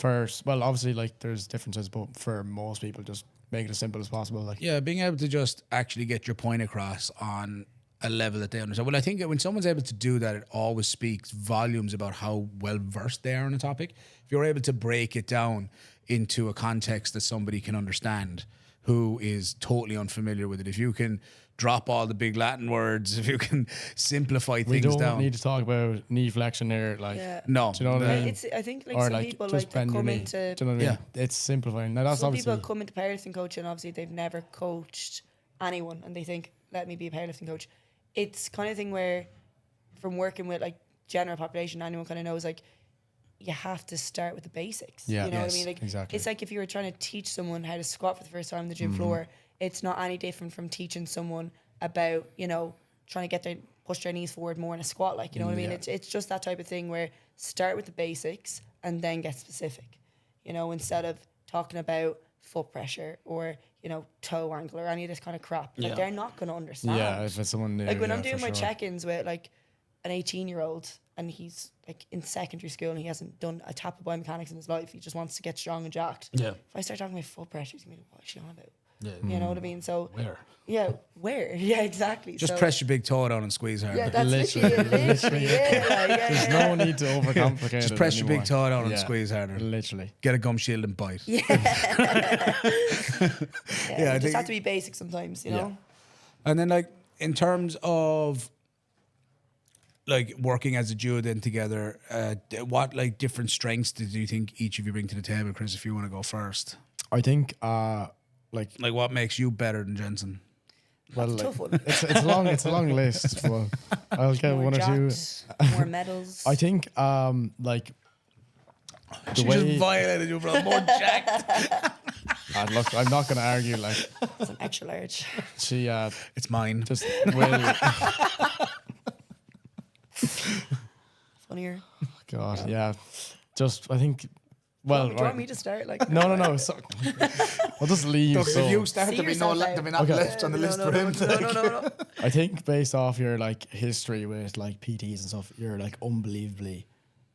Obviously, like there's differences, but for most people, just make it as simple as possible. Like, yeah, being able to just actually get your point across on a level that they understand. Well, I think that when someone's able to do that, it always speaks volumes about how well versed they are on a topic. If you're able to break it down into a context that somebody can understand who is totally unfamiliar with it, if you can drop all the big Latin words, if you can simplify things down. We don't need to talk about knee flexion here. Like, no. Do you know what I mean? I think like some people like come into. Do you know what I mean? It's simplifying. Now that's some obviously people come into powerlifting coaching, and obviously they've never coached anyone, and they think, let me be a powerlifting coach. It's kind of thing where, from working with like general population, anyone kind of knows like you have to start with the basics. Yeah, you know what I mean? Like exactly. It's like if you were trying to teach someone how to squat for the first time on the gym floor, it's not any different from teaching someone about, you know, trying to push their knees forward more in a squat. Like, you know what I mean? It's just that type of thing where start with the basics and then get specific. You know, instead of talking about foot pressure or, you know, toe angle or any of this kind of crap. Like they're not going to understand. Yeah, if it's someone new. Like when I'm doing my check-ins with like an 18-year-old and he's like in secondary school and he hasn't done a tap of biomechanics in his life, he just wants to get strong and jacked. Yeah. If I start talking about foot pressure, he's going to be like, what is she on about? Yeah. You know what I mean? So where? Yeah, where? Yeah, exactly. Just press your big toe down and squeeze hard. Yeah, that's literally it. There's no need to overcomplicate it. Just press your big toe down and squeeze harder. Literally. Get a gum shield and bite. Yeah. You just have to be basic sometimes, you know? And then like in terms of like working as a duo then together, what like different strengths do you think each of you bring to the table? Chris, if you want to go first. I think like what makes you better than Jensen? Well, That's a tough one. It's a long list. Well, I'll get more one or two. More medals. I think like she just violated you, bro. More jacked. Look, I'm not going to argue. Like it's an extra large. She, it's mine. Just will. Funnier. God, yeah. Just I think. Well, do you want me to start? Like no. So, I'll just leave. Look, if you start, there'll be not left on the list for him. No. I think based off your like history with like PTs and stuff, you're like unbelievably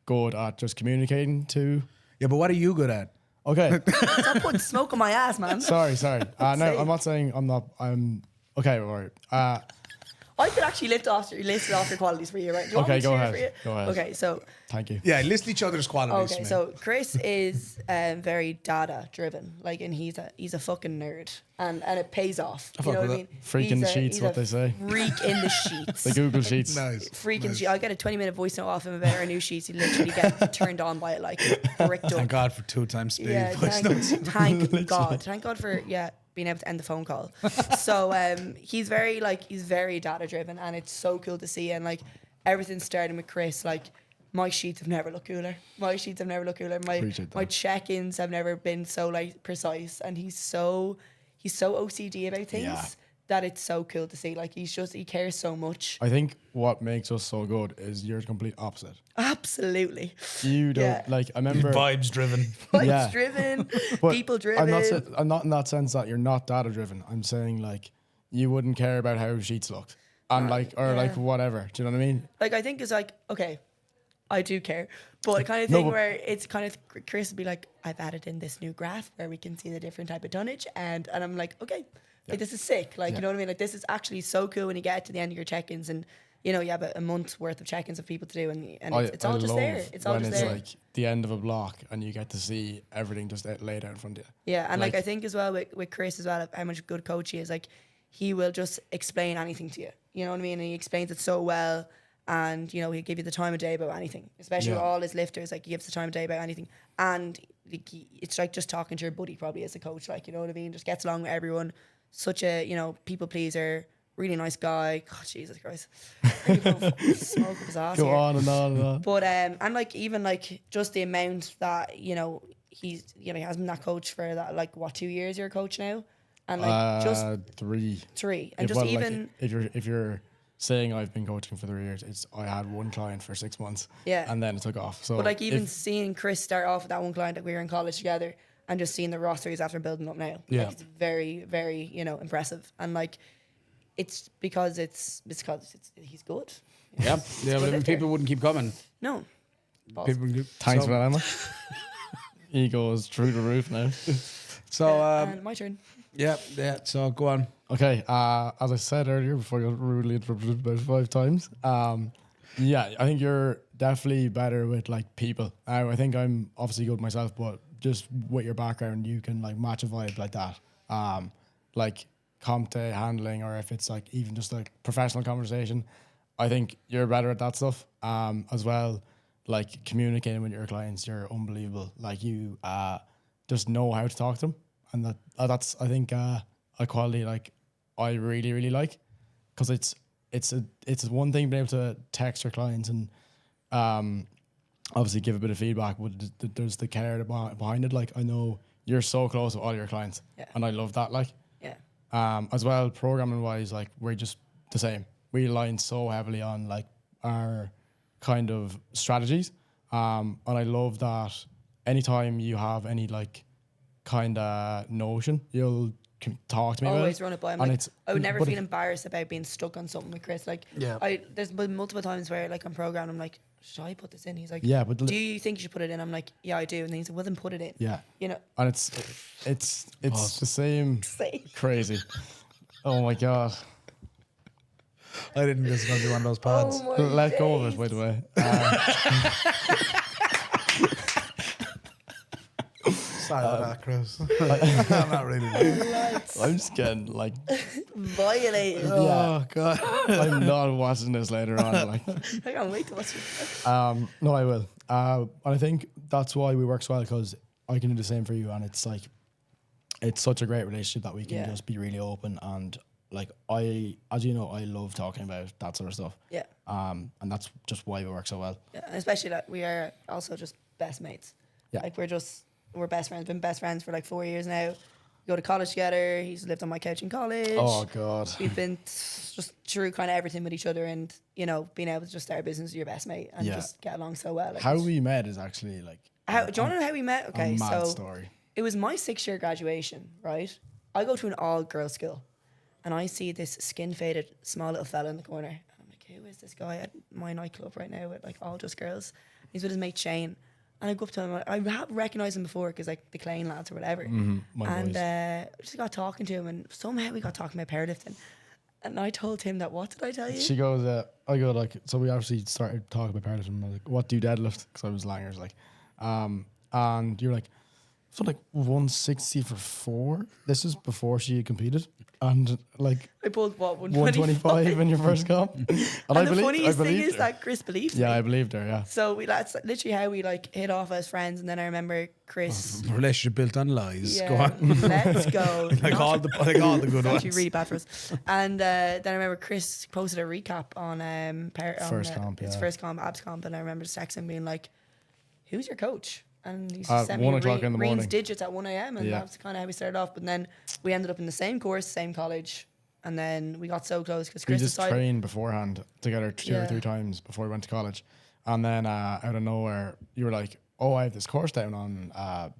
good at just communicating to. Yeah, but what are you good at? Okay. Stop putting smoke on my ass, man. Sorry. No, I'm not saying I'm not. I'm okay. All right. I could actually list off your qualities for you, right? Do you want Okay, me to go do it ahead. for you? Go ahead. Okay, so Thank you. Yeah, list each other's qualities. okay, man. so Chris is very data driven, like, and he's a fucking nerd, and it pays off. You fuck know what I with mean? Freak in the sheets, he's what a they say. Freak in the sheets. The Google Sheets. Nice. Freaking nice. sheet. I get a 20-minute voice note off him about our new sheets. He literally get turned on by it, like bricked up. Thank God for 2 times speed. Yeah, voice notes. thank God for being able to end the phone call. So he's very data driven, and it's so cool to see. And like everything's starting with Chris. Like my sheets have never looked cooler. My Appreciate my that. check-ins have never been so like precise, and he's so OCD about things Yeah. that it's so cool to see. Like he cares so much. I think what makes us so good is you're the complete opposite. Absolutely. You don't Yeah. like. I remember. Vibes driven. Vibes Yeah. driven, But people driven. I'm not in that sense that you're not data driven. I'm saying like you wouldn't care about how sheets looked and like yeah. whatever. Do you know what I mean? Like I think it's like, okay, I do care, but kind of No, thing but- where it's kind of Chris would be like, I've added in this new graph where we can see the different type of tonnage, and I'm like, okay, like this is sick. Like Yeah. you know what I mean? Like this is actually so cool when you get to the end of your check-ins, and you know you have a month's worth of check-ins of people to do, and it's all just love there. It's all when just it's there. like the end of a block and you get to see everything just laid out in front of you. Yeah, and like Like- I think as well with Chris as well, how much good coach he is. Like he will just explain anything to you. You know what I mean? And he explains it so well, and you know he'll give you the time of day about anything. Especially with Yeah. all his lifters, like he gives the time of day about anything, and like, it's like just talking to your buddy probably as a coach. Like you know what I mean? Just gets along with everyone. Such a people pleaser. Really nice guy. God, Jesus Christ. I could go smoke up his ass Go here. on and on and on. But and like even like just the amount that he has been that coach for that, like what, 2 years you're a coach now, and like just 3. 3, and If, just well, like, even if you're saying I've been coaching for 3 years, it's I had one client for 6 months. Yeah. And then it took off. So but like even if- seeing Chris start off with that one client that we were in college together, and just seeing the roster he's after building up now, Yeah. like, it's very very impressive, and like it's because he's good. Yeah, yeah. But lifter. people wouldn't keep coming. No. Balls. People would Thanks so, for that, Emma. Ego is through the roof now. So And my turn. yeah. So go on. Okay, as I said earlier, before you got rudely interrupted about 5 times, yeah, I think you're definitely better with like people. I think I'm obviously good myself, but just with your background, you can like match a vibe like that. Like comp day handling, or if it's like even just like professional conversation, I think you're better at that stuff. As well, like communicating with your clients, you're unbelievable. Like you just know how to talk to them, and that's I think a quality like I really really like, because it's one thing being able to text your clients and obviously give a bit of feedback, but there's the care behind it. Like I know you're so close with all your clients, Yeah. and I love that. Like Yeah. as well, programming wise, like we're just the same. We align so heavily on like our kind of strategies, and I love that. Anytime you have any like kind of notion, you'll talk to me Always about run it by him. And Like, it's I would never but feel if- embarrassed about being stuck on something with Chris. Like, Yeah. there's been multiple times where like I'm programming, I'm like, should I put this in? He's like, Yeah, but do you think you should put it in? I'm like, yeah, I do. And then he's like, well, then put it in. yeah, You know, and it's the same. say. Crazy. Oh my god. I didn't just gonna do one of those pods. Oh my Let go of days. it, by the way. Sorry about that, Chris. I'm not really. I'm just getting like, Violated. Oh God. I'm not watching this later on. Like, I can't wait to watch it. no, I will. And I think that's why we work so well, because I can do the same for you, and it's like, it's such a great relationship that we can Yeah. just be really open, and like as you know, I love talking about that sort of stuff. Yeah. And that's just why we work so well. Yeah. And especially that we are also just best mates. Yeah. Like we're best friends. Been best friends for like 4 years now. We go to college together. He's lived on my couch in college. Oh god. We've been just through kind of everything with each other, and being able to just start a business with your best mate and Yeah. just get along so well. Like, How it's- we met is actually like do you want to know how we met? Okay, a mad so story. it was my 6th-year graduation, right? I go to an all-girls school, and I see this skin-faded small little fella in the corner. And I'm like, who is this guy at my nightclub right now with like all just girls? He's with his mate Shane. And I go up to him. I have recognised him before because like the Klein lads or whatever. my And boys. I just got talking to him, and somehow we got talking about powerlifting. And I told him that. What did I tell you? She goes, I go like, so we obviously started talking about powerlifting. I was like, what do you deadlift? Because I was Langers, like, and you're like, so like 160 for 4. This is before she had competed, and like I pulled what 125 in your first comp. And the funniest thing is that Chris believed me. Yeah, I believed her. Yeah. So that's literally how we like hit off as friends. And then I remember Chris. Relationship built on lies. Yeah, Go on. let's go. like all the good It's ones. actually really bad for us. And then I remember Chris posted a recap on First comp, his yeah. first comp, abs comp, and I remember texting being like, "Who's your coach?" And he At sent me 1 o'clock in the Reen's morning. digits at 1 a.m. and Yeah. that's kind of how we started off. But then we ended up in the same course, same college, and then we got so close because We Chris just decided. trained beforehand together 2 or Yeah. 3 times before we went to college, and then out of nowhere you were like, "Oh, I have this course down on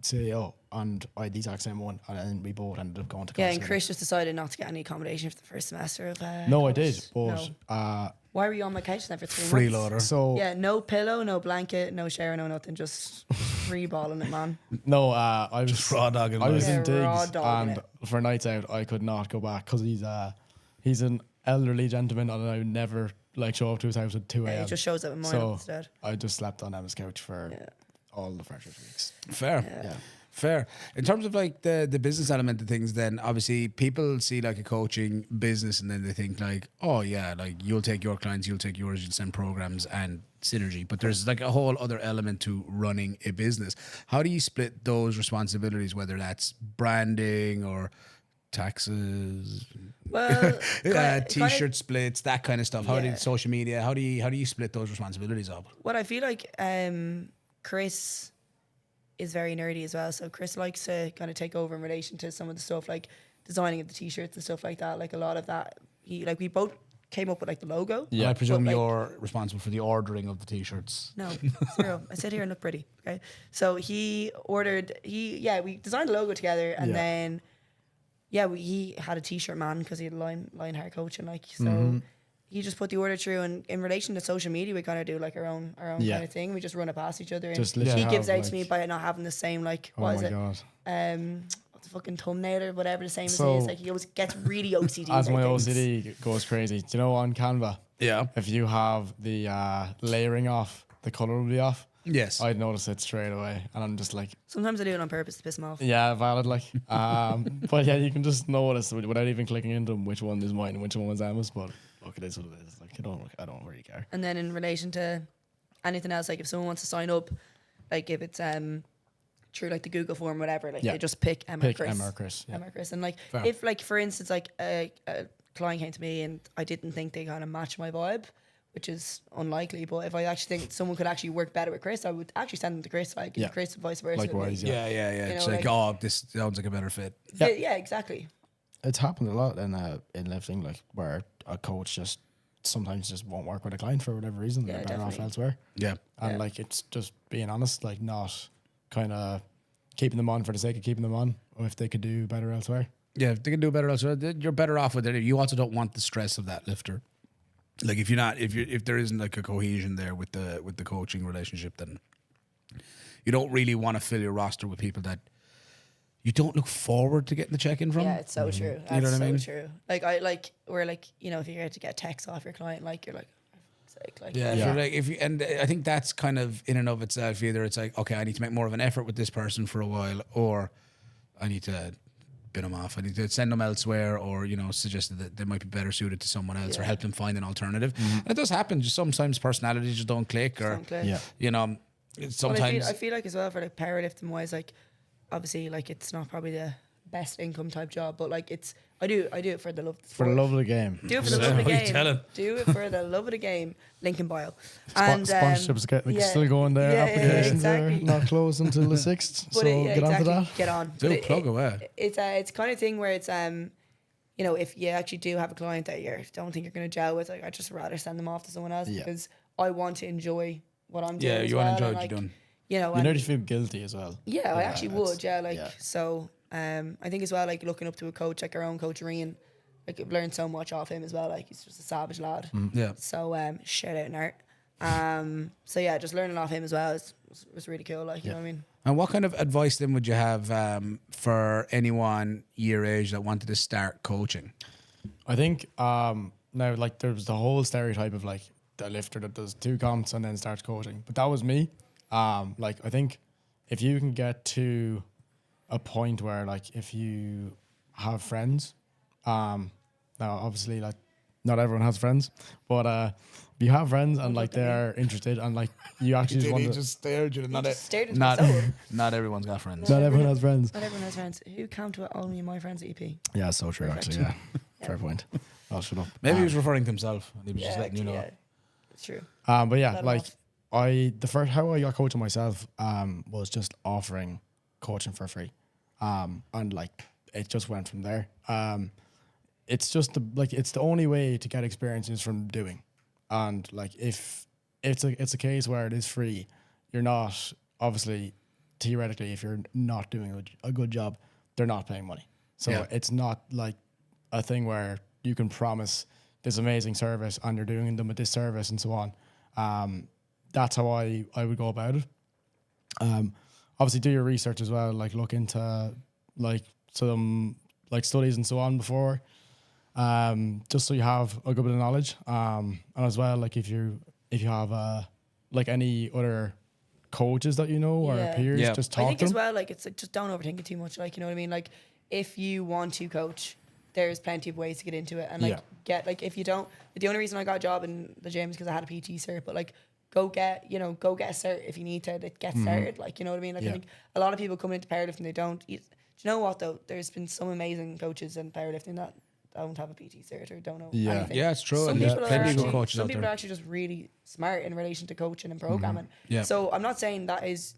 CAO," and I had the exact same one, and then we both ended up going to college. Yeah, and together. Chris just decided not to get any accommodation for the first semester of. No, I college. did, but No. Why were you on my couch then for 3 months? Freeloader. so Yeah, no pillow, no blanket, no shower, no nothing. Just free balling it, man. no, I was Just raw dogging I was life. in Yeah, raw digs, dogging and for nights out, I could not go back because he's an elderly gentleman, and I would never like show up to his house at 2 Yeah, a.m. it just shows up in mine so instead. I just slept on Emma's couch for Yeah. all the freshers weeks. Fair. Yeah. Fair. In terms of like the business element of things, then obviously people see like a coaching business and then they think like, oh yeah, like you'll take your clients, you'll take yours, you'll send programs and synergy. But there's like a whole other element to running a business. How do you split those responsibilities, whether that's branding or taxes, Well, t-shirt splits, that kind of stuff? How do Yeah. social media? How do you split those responsibilities up? what I feel like Chris is very nerdy as well. So Chris likes to kind of take over in relation to some of the stuff like designing of the t-shirts and stuff like that. Like a lot of that, we both came up with like the logo. Yeah, I presume But, like- you're responsible for the ordering of the t-shirts. No, 0. I sit here and look pretty. Okay, so we designed the logo together, and Yeah. then he had a t-shirt man because he had line hair coaching, like so. Mm-hmm. He just put the order through, and in relation to social media, we kind of do like our own Yeah. kind of thing. We just run it past each other, and Just he literally gives have, out to me like- by not having the same like Oh what is my it? god! What's the fucking thumbnail or whatever the same as So- me is. Like he always gets really OCD. As about my things. OCD goes crazy, do you know on Canva, Yeah. if you have the layering off, the color will be off. Yes. I'd notice it straight away, and I'm just like, Sometimes I do it on purpose to piss him off. yeah, valid, like. But yeah, you can just notice without even clicking into them which one is mine and which one was Emma's. But look, it is what it is. Like, I don't really care. And then in relation to anything else, like if someone wants to sign up, like if it's through like the Google form, whatever, like Yeah. they just pick Emma or Pick Chris. Emma or Chris. Yeah. Emma or Chris. And like Fair. if like for instance like a client came to me and I didn't think they kind of match my vibe, which is unlikely, but if I actually think someone could actually work better with Chris, I would actually send them to Chris, like Yeah. and Chris vice versa. Likewise, Yeah, yeah. You It's know, like, like- oh, this sounds like a better fit. Yeah, exactly. It's happened a lot in lifting, like where a coach just sometimes just won't work with a client for whatever reason. Yeah, They're better off definitely. elsewhere. Yeah. And Yeah. like it's just being honest, like not kind of keeping them on for the sake of keeping them on, or if they could do better elsewhere. Yeah, if they can do better elsewhere, then you're better off with it. You also don't want the stress of that lifter. Like if there isn't like a cohesion there with the coaching relationship, then you don't really want to fill your roster with people that you don't look forward to getting the check in from. Yeah, it's so true. You know That's what I so mean? true. Like we're like, if you're to get a text off your client, like you're like, for fuck's sake, like Yeah, Yeah. and I think that's kind of in and of itself. Either it's like, okay, I need to make more of an effort with this person for a while, or I need to bin them off. I need to send them elsewhere, or suggest that they might be better suited to someone else, or Yeah. help them find an alternative. And it does happen. Just sometimes personalities just don't click, or Don't click. Yeah. sometimes. Well, I feel like as well for like powerlifting wise, like obviously like it's not probably the best income type job, but like I do it for the love of the For the sport. love of the game. Do it for the So love of the what are you game. telling? Do it for the love of the game. Link in bio. And Sponsorships yeah. still going there. Yeah, Applications exactly. are not closed until the 6th. But So yeah, get on to exactly. that. Get on. Do But plug away. It's kind of thing where it's if you actually do have a client that you don't think you're going to gel with, like I'd just rather send them off to someone else Yeah. because I want to enjoy what I'm doing. Yeah, as you want to well, enjoy and, what like, you're doing. You and- nearly feel guilty as well. Yeah, I actually it's- would. Yeah, like yeah. so. I think as well, like looking up to a coach, like our own coach Ryan, like I've learned so much off him as well. Like he's just a savage lad. Yeah. So shout out Nart. So yeah, just learning off him as well was really cool. Like you know what I mean. And what kind of advice then would you have for anyone your age that wanted to start coaching? I think now like there's the whole stereotype of like the lifter that does 2 comps and then starts coaching, but that was me. Like I think if you can get to a point where like if you have friends, now obviously like not everyone has friends, but if you have friends and like they're interested and like you actually just want to stared you. Stared into my soul. Not everyone's got friends. not everyone has friends. Not everyone has friends. Who count to only my friends at EP? Yeah, so true actually. Yeah, fair point. I'll shut up. Maybe he was referring to himself and he was just letting you know. Yeah, it's true. But yeah, Let 'em like off. the first how I got coaching myself was just offering coaching for free, and like it just went from there. It's just it's the only way to get experiences from doing, and like if it's a case where it is free, you're not obviously theoretically if you're not doing a good job, they're not paying money. So it's not like a thing where you can promise this amazing service and you're doing them with this service and so on. That's how I would go about it. Obviously do your research as well, like look into like some like studies and so on before, just so you have a good bit of knowledge. And as well, like if you have like any other coaches that you know or peers, just talk I think to as them. well, like it's like just don't overthink it too much. Like, you know what I mean? Like if you want to coach, there's plenty of ways to get into it, and like get like if you don't, the only reason I got a job in the gym is because I had a PT cert, but like go get a cert if you need to get started. Like, you know what I mean? Like I think a lot of people coming into powerlifting, they don't. Do you know what though? There's been some amazing coaches in powerlifting that don't have a PT cert or don't know anything. Yeah, it's true. Some And people, plenty are of good actually, coaches some out people there. are actually just really smart in relation to coaching and programming. Yeah. So I'm not saying that is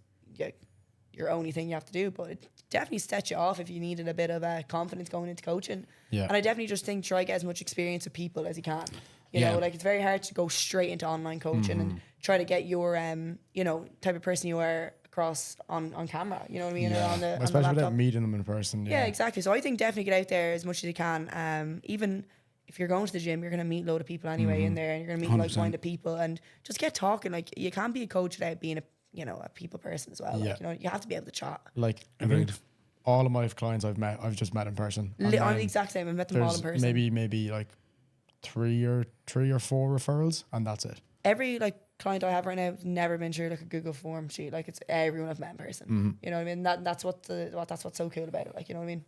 your only thing you have to do, but it definitely sets you off if you needed a bit of confidence going into coaching. Yeah. And I definitely just think try get as much experience with people as you can. You know, like it's very hard to go straight into online coaching and try to get your type of person you are across on camera. You know what I mean? Or on the Especially laptop. without meeting them in person. Yeah, exactly. So I think definitely get out there as much as you can. Even if you're going to the gym, you're going to meet a load of people anyway in there, and you're going to meet 100%. like-minded people, and just get talking. Like you can't be a coach without being a people person as well. Like, you have to be able to chat. Like I think all of my clients I've just met in person. And I'm then the exact same. I've met them all in there's person. maybe like three or four referrals, and that's it. Every like client I have right now has never been through like a Google form sheet. Like it's everyone I've met in person. You know what I mean? That's what's so cool about it. Like, you know what I mean?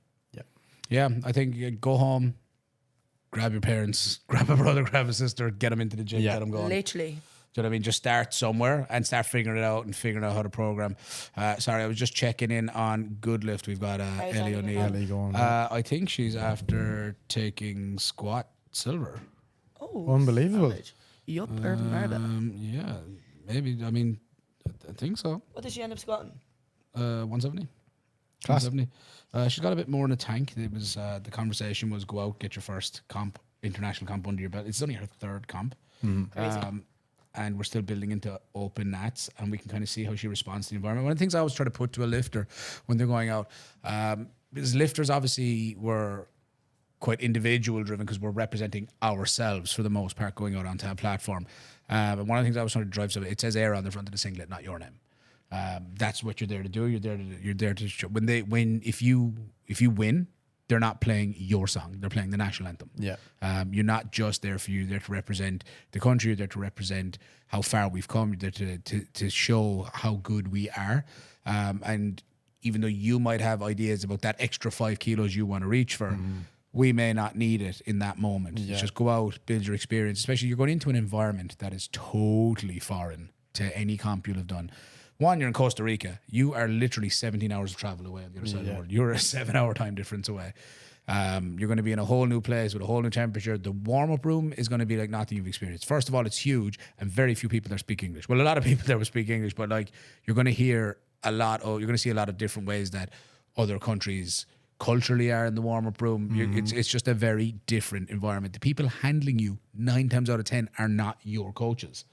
Yeah, I think you go home, grab your parents, grab a brother, grab a sister, get them into the gym, get them going. Literally. Do you know what I mean? Just start somewhere and start figuring it out and figuring out how to program. Sorry, I was just checking in on Goodlift. We've got Ellie O'Neill. Ellie going. I think she's after taking squat silver. Oh, Unbelievable. Yup, urban barbell. Yeah, maybe. I mean, I think so. What did she end up squatting? 170. Class. 170. She's got a bit more in the tank. It was the conversation was go out, get your first comp, international comp under your belt. It's only her third comp. Crazy. And we're still building into open nats, and we can kind of see how she responds to the environment. One of the things I always try to put to a lifter when they're going out, because lifters obviously were quite individual driven because we're representing ourselves for the most part going out onto a platform. And one of the things I was trying to drive, so it says Éire on the front of the singlet, not your name. That's what you're there to do. You're there to show. If you win, they're not playing your song. They're playing the national anthem. Yeah. You're not just there for you. You're there to represent the country. You're there to represent how far we've come. You're there to show how good we are. And even though you might have ideas about that extra 5 kilos you want to reach for, we may not need it in that moment. Yeah. Just go out, build your experience. Especially you're going into an environment that is totally foreign to any comp you'll have done. One, you're in Costa Rica. You are literally 17 hours of travel away on the other side of the world. You're a 7-hour time difference away. You're going to be in a whole new place with a whole new temperature. The warm-up room is going to be like nothing you've experienced. First of all, it's huge, and very few people there speak English. Well, a lot of people there will speak English, but like you're going to hear a lot. You're going to see a lot of different ways that other countries culturally are in the warm-up room. It's just a very different environment. The people handling you 9 times out of 10 are not your coaches.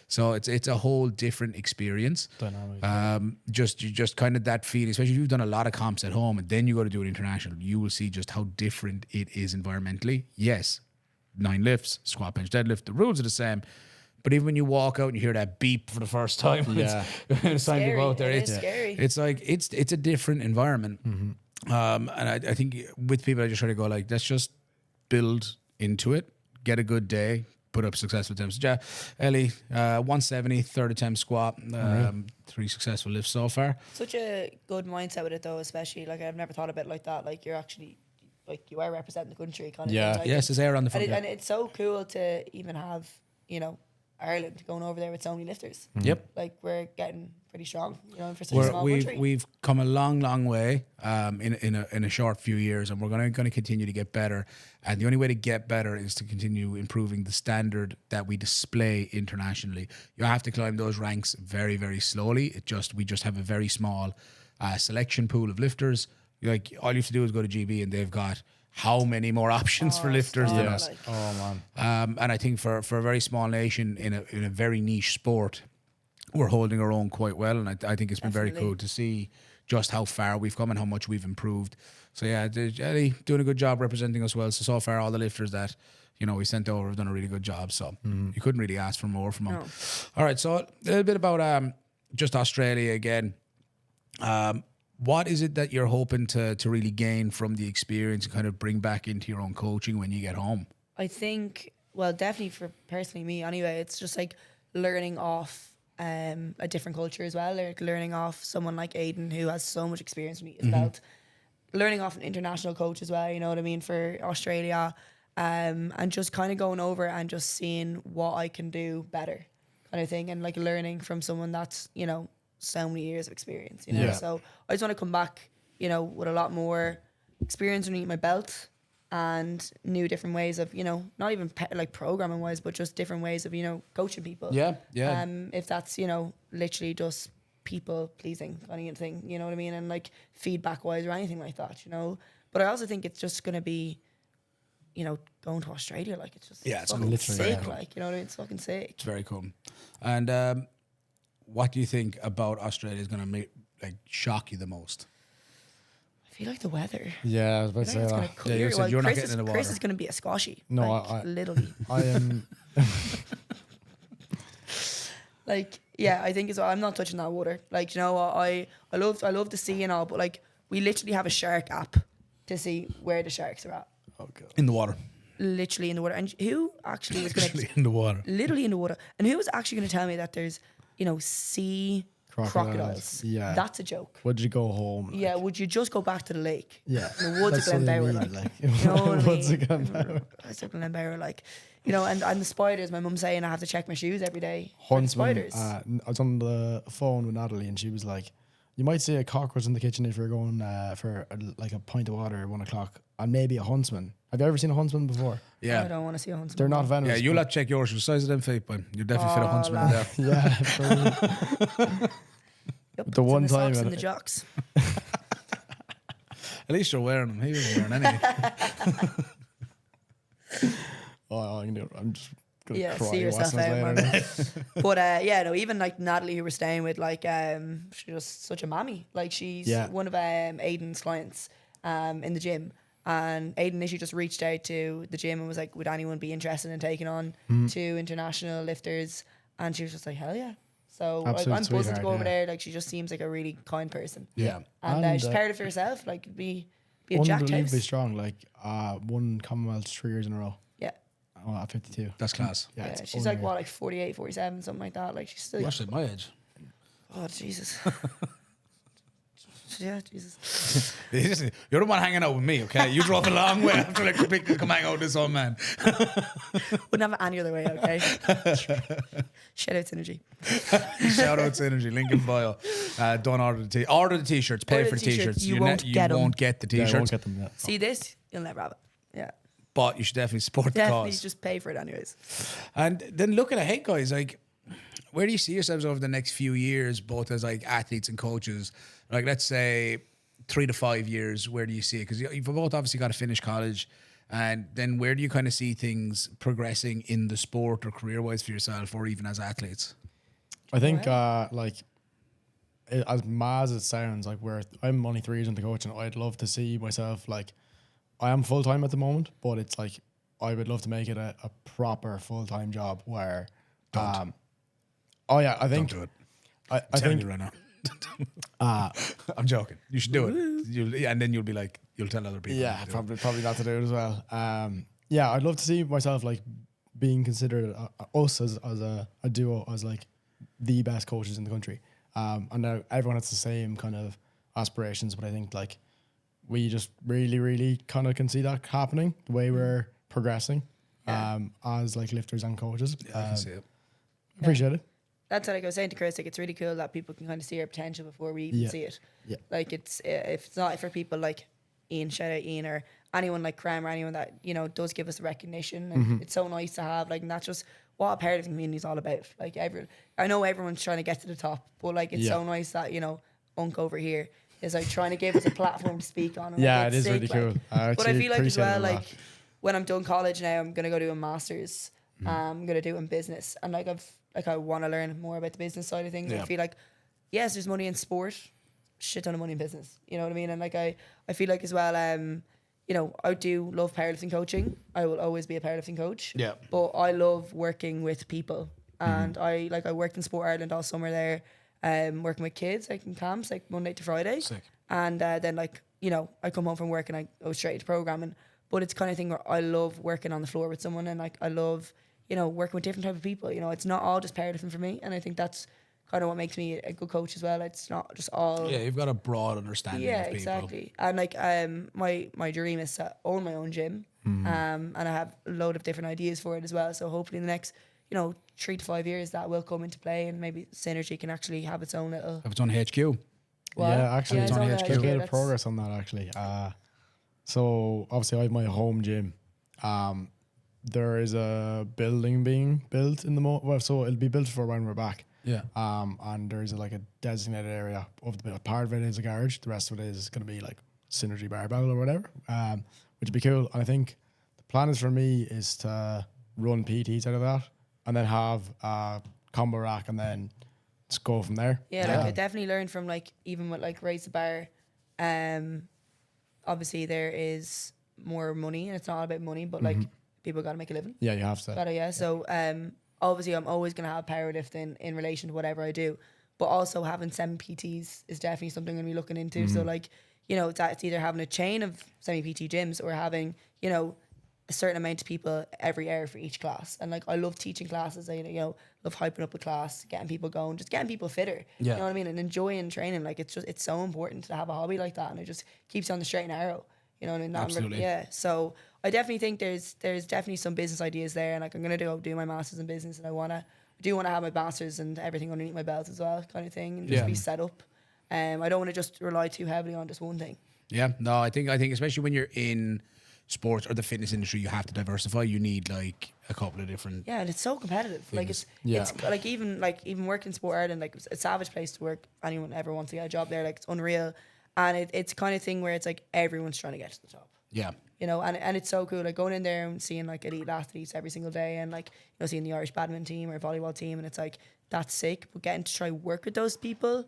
So it's a whole different experience. Dynamic. Just kind of that feeling, especially if you've done a lot of comps at home and then you go to do it international, you will see just how different it is environmentally. Yes, 9 lifts, squat, bench, deadlift, the rules are the same. But even when you walk out and you hear that beep for the first time, it's time to go out there. It's scary. It's like it's a different environment. And I think with people, I just try to go like, let's just build into it, get a good day, put up successful attempts. Yeah, Ellie, 170, third attempt squat, 3 successful lifts so far. Such a good mindset with it though, especially like I've never thought of it like that. Like you're actually like you are representing the country kind of thing. Like, Yes, there's Éire on the front. and it's so cool to even have, you know, Ireland going over there with so many lifters. Yep. Like we're getting pretty strong, you know, for such a small country. We've come a long way in a short few years, and we're going to continue to get better. And the only way to get better is to continue improving the standard that we display internationally. You have to climb those ranks very, very slowly. We just have a very small selection pool of lifters. Like all you have to do is go to GB, and they've got how many more options for lifters than us. Like, Oh man. And I think for a very small nation in a very niche sport, we're holding our own quite well. And I think it's been very cool to see just how far we've come and how much we've improved. So yeah, Eddie doing a good job representing us well. So far, all the lifters that, you know, we sent over have done a really good job. So you couldn't really ask for more from them. No. All right, so a little bit about just Australia again. What is it that you're hoping to really gain from the experience and kind of bring back into your own coaching when you get home? I think, well, definitely for personally me anyway, it's just like learning off a different culture as well. Like learning off someone like Aidan who has so much experience with his belt. Learning off an international coach as well, you know what I mean, for Australia. And just kind of going over and just seeing what I can do better kind of thing. And like learning from someone that's, you know, so many years of experience, you know. Yeah. So I just want to come back, you know, with a lot more experience underneath my belt and new different ways of, you know, not even like programming wise, but just different ways of, you know, coaching people. Yeah. If that's, you know, literally just people pleasing kind of thing, you know what I mean, and like feedback wise or anything like that, you know. But I also think it's just gonna be, you know, going to Australia, like it's just Yeah, it's fucking literally, sick, yeah. like, you know what I mean, it's fucking sick. It's very cool. And what do you think about Australia is going to make shock you the most? I feel like the weather. Yeah, I was about I to think say it's that. gonna clear. you said Well, you're not Chris getting in the Chris water. is gonna be a squashy. No, like, I- literally. I am. Like, yeah, I think I'm not touching that water. Like, you know what, I love the sea and all, but like we literally have a shark app to see where the sharks are at. Oh god. In the water. Literally in the water. And who actually was gonna In the water. literally in the water? And who was actually gonna tell me that there's, you know, sea crocodiles? Yeah. That's a joke. Would you go home? Like, Yeah, would you just go back to the lake? Yeah. The woods of That's what I Glenbower, mean, like, you you know what I Woods mean? of Glenbower. Woods of Glenbower, like, you know, and the spiders, my mum's saying I have to check my shoes every day for the Huntsman. spiders. I was on the phone with Natalie, and she was like, "You might see a cockroach in the kitchen if you're going for like a pint of water at 1 o'clock, and maybe a huntsman. Have you ever seen a huntsman before? I Yeah. don't want to see a huntsman. They're not venomous. Yeah, you'll have to check yours for the size of them feet, but you'll definitely fit a huntsman in there. Yeah. for- Yep, the it's one in the time socks when and the it- jocks. At least you're wearing them. He wasn't wearing any. Oh, I can do it. I'm just gonna Yeah, cry see yourself watching out, this later. But yeah, no, even like Natalie, who we're staying with, like she's just such a mammy. Like she's Yeah. one of Aidan's clients in the gym, and Aidan literally just reached out to the gym and was like, "Would anyone be interested in taking on 2 international lifters?" And she was just like, "Hell yeah!" So like, Absolute I'm buzzing to sweetheart, go over yeah. there. Like she just seems like a really kind person, Yeah. and, And, she's proud of herself. Like be a jacked Unbelievably house. strong. Like won Commonwealth 3 years in a row. Yeah. At 52. That's class. Yeah, Yeah, it's she's like unreal. what, like 48, 47, something like that. Like she's still You're actually my age. Oh Jesus. Yeah, Jesus. You're the one hanging out with me, okay? You drove a long way after like to come hang out with this old man. Wouldn't have it any other way, okay? Shout out Synergy. Shout out to Energy, link in bio. Don't order the order the t-shirts, pay Order for the the t-shirts, t-shirts. you ne- won't get 'em. won't get the Yeah, I t-shirts, won't get them yet. See this? You'll never have it. Yeah. but you should definitely support the Definitely cause. just pay for it anyways. And then looking ahead, guys, like, where do you see yourselves over the next few years, both as like athletes and coaches? Like, let's say 3 to 5 years, where do you see it? Because you've both obviously got to finish college. And then where do you kind of see things progressing in the sport or career-wise for yourself or even as athletes? I think as mad as it sounds, like I'm only 3 years into coaching. I'd love to see myself like I am full time at the moment, but it's like I would love to make it a proper full time job where. Don't. I think. Don't do it. I Telling think you right now. I'm joking. You should do it. And then you'll be like, you'll tell other people. yeah, to do it. probably not to do it as well. yeah, I'd love to see myself like being considered us as a duo as like the best coaches in the country. And now everyone has the same kind of aspirations, but I think like we just really, really kind of can see that happening the way we're progressing as like lifters and coaches. Yeah, I can see it. Appreciate it. That's what I was saying to Chris. Like, it's really cool that people can kind of see our potential before we even see it. Yeah. Like, it's if it's not for people like Ian, shout out Ian, or anyone like Cram, or anyone that, you know, does give us the recognition. And it's so nice to have, like, and that's just what a powerlifting community is all about. Like, I know everyone's trying to get to the top, but like, it's so nice that, you know, Unk over here is like trying to give us a platform to speak on. And, Yeah, like, it is sick, really cool. But I feel like as well, like, that. when I'm done college now, I'm gonna go do a master's. I'm gonna do it in business, and like I want to learn more about the business side of things. Yeah. I feel like, yes, there's money in sport, shit ton of money in business. You know what I mean? And like I feel like as well, you know, I do love powerlifting coaching. I will always be a powerlifting coach. Yeah. But I love working with people, and I worked in Sport Ireland all summer there, working with kids like in camps like Monday to Friday. Sick. And then like, you know, I come home from work and I go straight into programming. But it's kind of thing where I love working on the floor with someone, and like I love, you know, working with different type of people. You know, it's not all just powerlifting for me, and I think that's kind of what makes me a good coach as well. It's not just all. Yeah, you've got a broad understanding of people. Exactly. And like my dream is to own my own gym, and I have a load of different ideas for it as well. So hopefully in the next, you know, 3 to 5 years that will come into play, and maybe Synergy can actually have its own little. Have its own HQ. Yeah, actually, it's it's on on the HQ. HQ, Bit of that's- progress on that actually. So obviously I have my home gym. There is a building being built in the so it'll be built for when we're back. Yeah. And there is like a designated area of the part of it is a garage. The rest of it is going to be like Synergy barbell or whatever, which would be cool. And I think the plan is for me is to run PTs out of that, and then have a combo rack, and then just go from there. Yeah, like I definitely learned from like even with like Raise the Bar, obviously there is more money, and it's not all about money, but like people got to make a living. Yeah, you have to. Gotta, yeah. So obviously I'm always gonna have powerlifting in relation to whatever I do, but also having 7 PTs is definitely something I'm gonna be looking into. So like, you know, it's either having a chain of semi-PT gyms or having, you know, a certain amount of people every hour for each class. And like I love teaching classes. I, you know, love hyping up a class, getting people going, just getting people fitter. Yeah. You know what I mean? And enjoying training. Like it's so important to have a hobby like that, and it just keeps you on the straight and narrow. You know what I mean? Absolutely. Yeah. So I definitely think there's definitely some business ideas there, and like I'm gonna do my masters in business, and I do want to have my masters and everything underneath my belt as well, kind of thing, and just be set up. I don't want to just rely too heavily on just one thing. Yeah. No, I think especially when you're in sports or the fitness industry, you have to diversify. You need like a couple of different. Yeah, and it's so competitive. Like it's like even working in Sport Ireland, like it's a savage place to work. Anyone ever wants to get a job there, like it's unreal. And it's kind of thing where it's like everyone's trying to get to the top. Yeah. You know, and it's so cool, like going in there and seeing like elite athletes every single day, and like, you know, seeing the Irish badminton team or volleyball team, and it's like that's sick. But getting to try work with those people,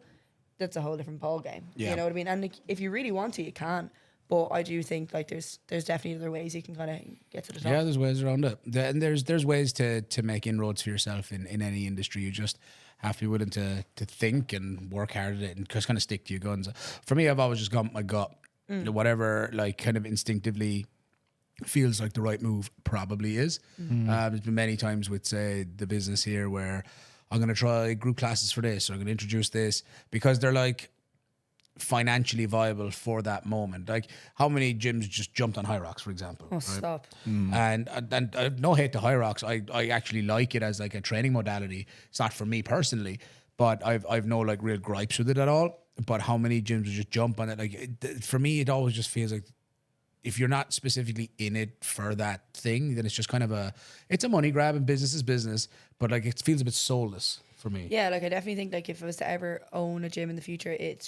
that's a whole different ball game. Yeah. You know what I mean? And like, if you really want to, you can. But I do think like there's definitely other ways you can kind of get to the top. Yeah, there's ways around it. And there's ways to make inroads for yourself in any industry. You just have to be willing to think and work hard at it and just kind of stick to your guns. For me, I've always just gone with my gut. You know, whatever like kind of instinctively feels like the right move probably is. There's been many times with say the business here where I'm going to try group classes for this, or I'm going to introduce this because they're like financially viable for that moment. Like how many gyms just jumped on High Rocks, for example. Oh, stop. And no hate to High Rocks. I actually like it as like a training modality. It's not for me personally, but I've no like real gripes with it at all. But how many gyms would just jump on it? Like for me, it always just feels like if you're not specifically in it for that thing, then it's just kind of it's a money grab, and business is business. But like it feels a bit soulless for me. Yeah, like I definitely think like if I was to ever own a gym in the future, it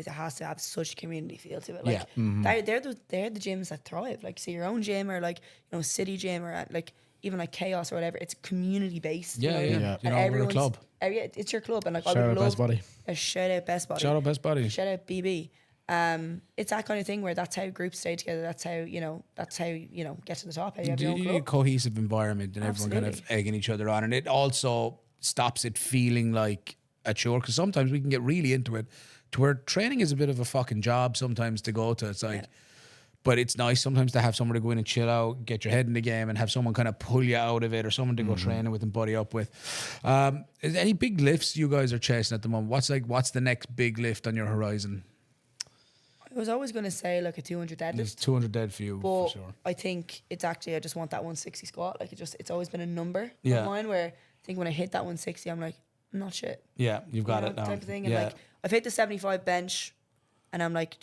has to have such a community feel to it. Like they're the gyms that thrive. Like see your own gym, or like, you know, City Gym, or like even like Chaos or whatever. It's community based. Yeah, you know what I mean? yeah. And You know, we're a everyone's club. Yeah, it's your club, and like Shout I would out love Best Buddy. a shout out Best Buddy. Shout out Best Buddy. Shout out BB. It's that kind of thing where that's how groups stay together. That's how you get to the top. How you have your own You need a club. cohesive environment and everyone kind of egging each other on, and it also stops it feeling like a chore, because sometimes we can get really into it to where training is a bit of a fucking job sometimes to go to. It's like But it's nice sometimes to have someone to go in and chill out, get your head in the game, and have someone kind of pull you out of it, or someone to go training with and buddy up with. Is there any big lifts you guys are chasing at the moment? What's the next big lift on your horizon? I was always going to say like a 200 deadlift. There's 200 dead for you, But for sure. I think it's actually, I just want that 160 squat. Like it's always been a number Yeah. of mine where I think when I hit that 160, I'm like, I'm not shit. Yeah, you've got You know, it now. type of thing. And Yeah. like I've hit the 75 bench and I'm like,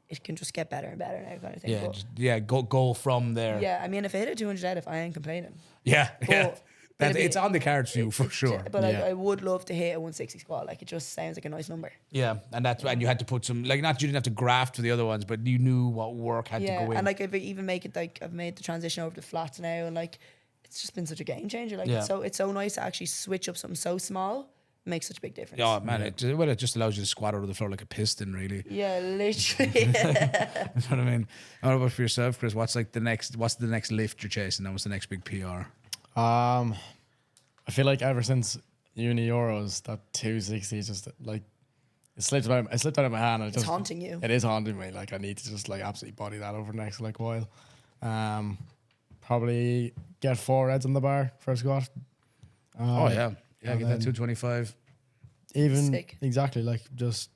it can just get better and better now kind of thing. Yeah, But go from there. yeah, I mean, if I hit a 200 deadlift, I ain't complaining. Yeah. But it'd It's be- on the cards for you, for sure. But Yeah. I would love to hit a 160 squat. Like it just sounds like a nice number. Yeah, and you had to put some, like, not you didn't have to graft for the other ones, but you knew what work had to Yeah, go in. and like I've even I've made the transition over to flats now, and like it's just been such a game changer. Like Yeah. it's so nice to actually switch up something so small. It makes such a big difference. Oh man, it just allows you to squat over the floor like a piston, really. Yeah, literally. You know what I mean? What about for yourself, Chris? What's the next lift you're chasing? And what's the next big PR? I feel like ever since Uni Euros, that 260 just like it slipped out of my hand. And It's haunting you. It is haunting me. Like I need to just like absolutely body that over the next like while. Probably get 4 reds on the bar for a squat. Get that 225. Even Sick. exactly like just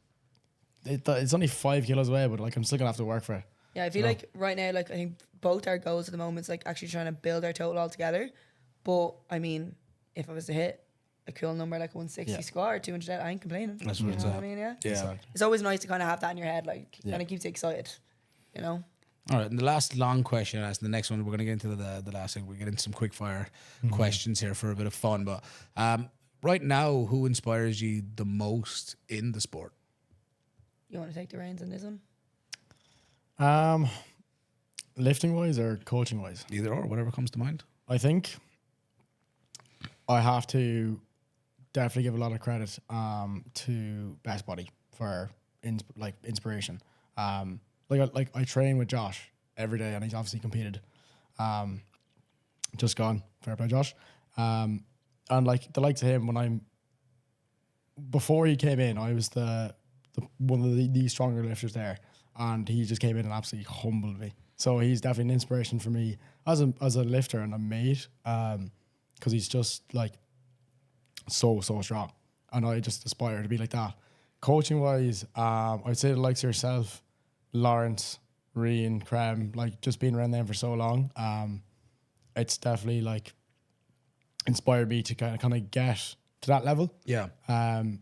it's only 5 kilos away, but like I'm still gonna have to work for it. Yeah, I feel like right now, like I think both our goals at the moment is like actually trying to build our total all together. But I mean, if I was to hit a cool number like a 160 Yeah. squat or 200 dead, I ain't complaining. That's you what it's know what at. I mean? Yeah. Yeah. Exactly. It's always nice to kind of have that in your head, like Yeah. kind of keeps you excited. You know. All right, and the last long question, and the next one, we're going to get into the last thing. We get into some quick fire questions here for a bit of fun. But right now, who inspires you the most in the sport? You want to take the reins on this one? Lifting wise or coaching wise? Either or, whatever comes to mind. I think I have to definitely give a lot of credit to Best Body for inspiration. Like I train with Josh every day, and he's obviously competed. Just gone, fair play, Josh. And like the likes of him, before he came in, I was the one of the stronger lifters there, and he just came in and absolutely humbled me. So he's definitely an inspiration for me as a lifter and a mate, because he's just like so strong, and I just aspire to be like that. Coaching wise, I'd say the likes of yourself, Lawrence, Rian, Krem, like just being around them for so long, it's definitely like inspired me to kind of get to that level. Yeah. And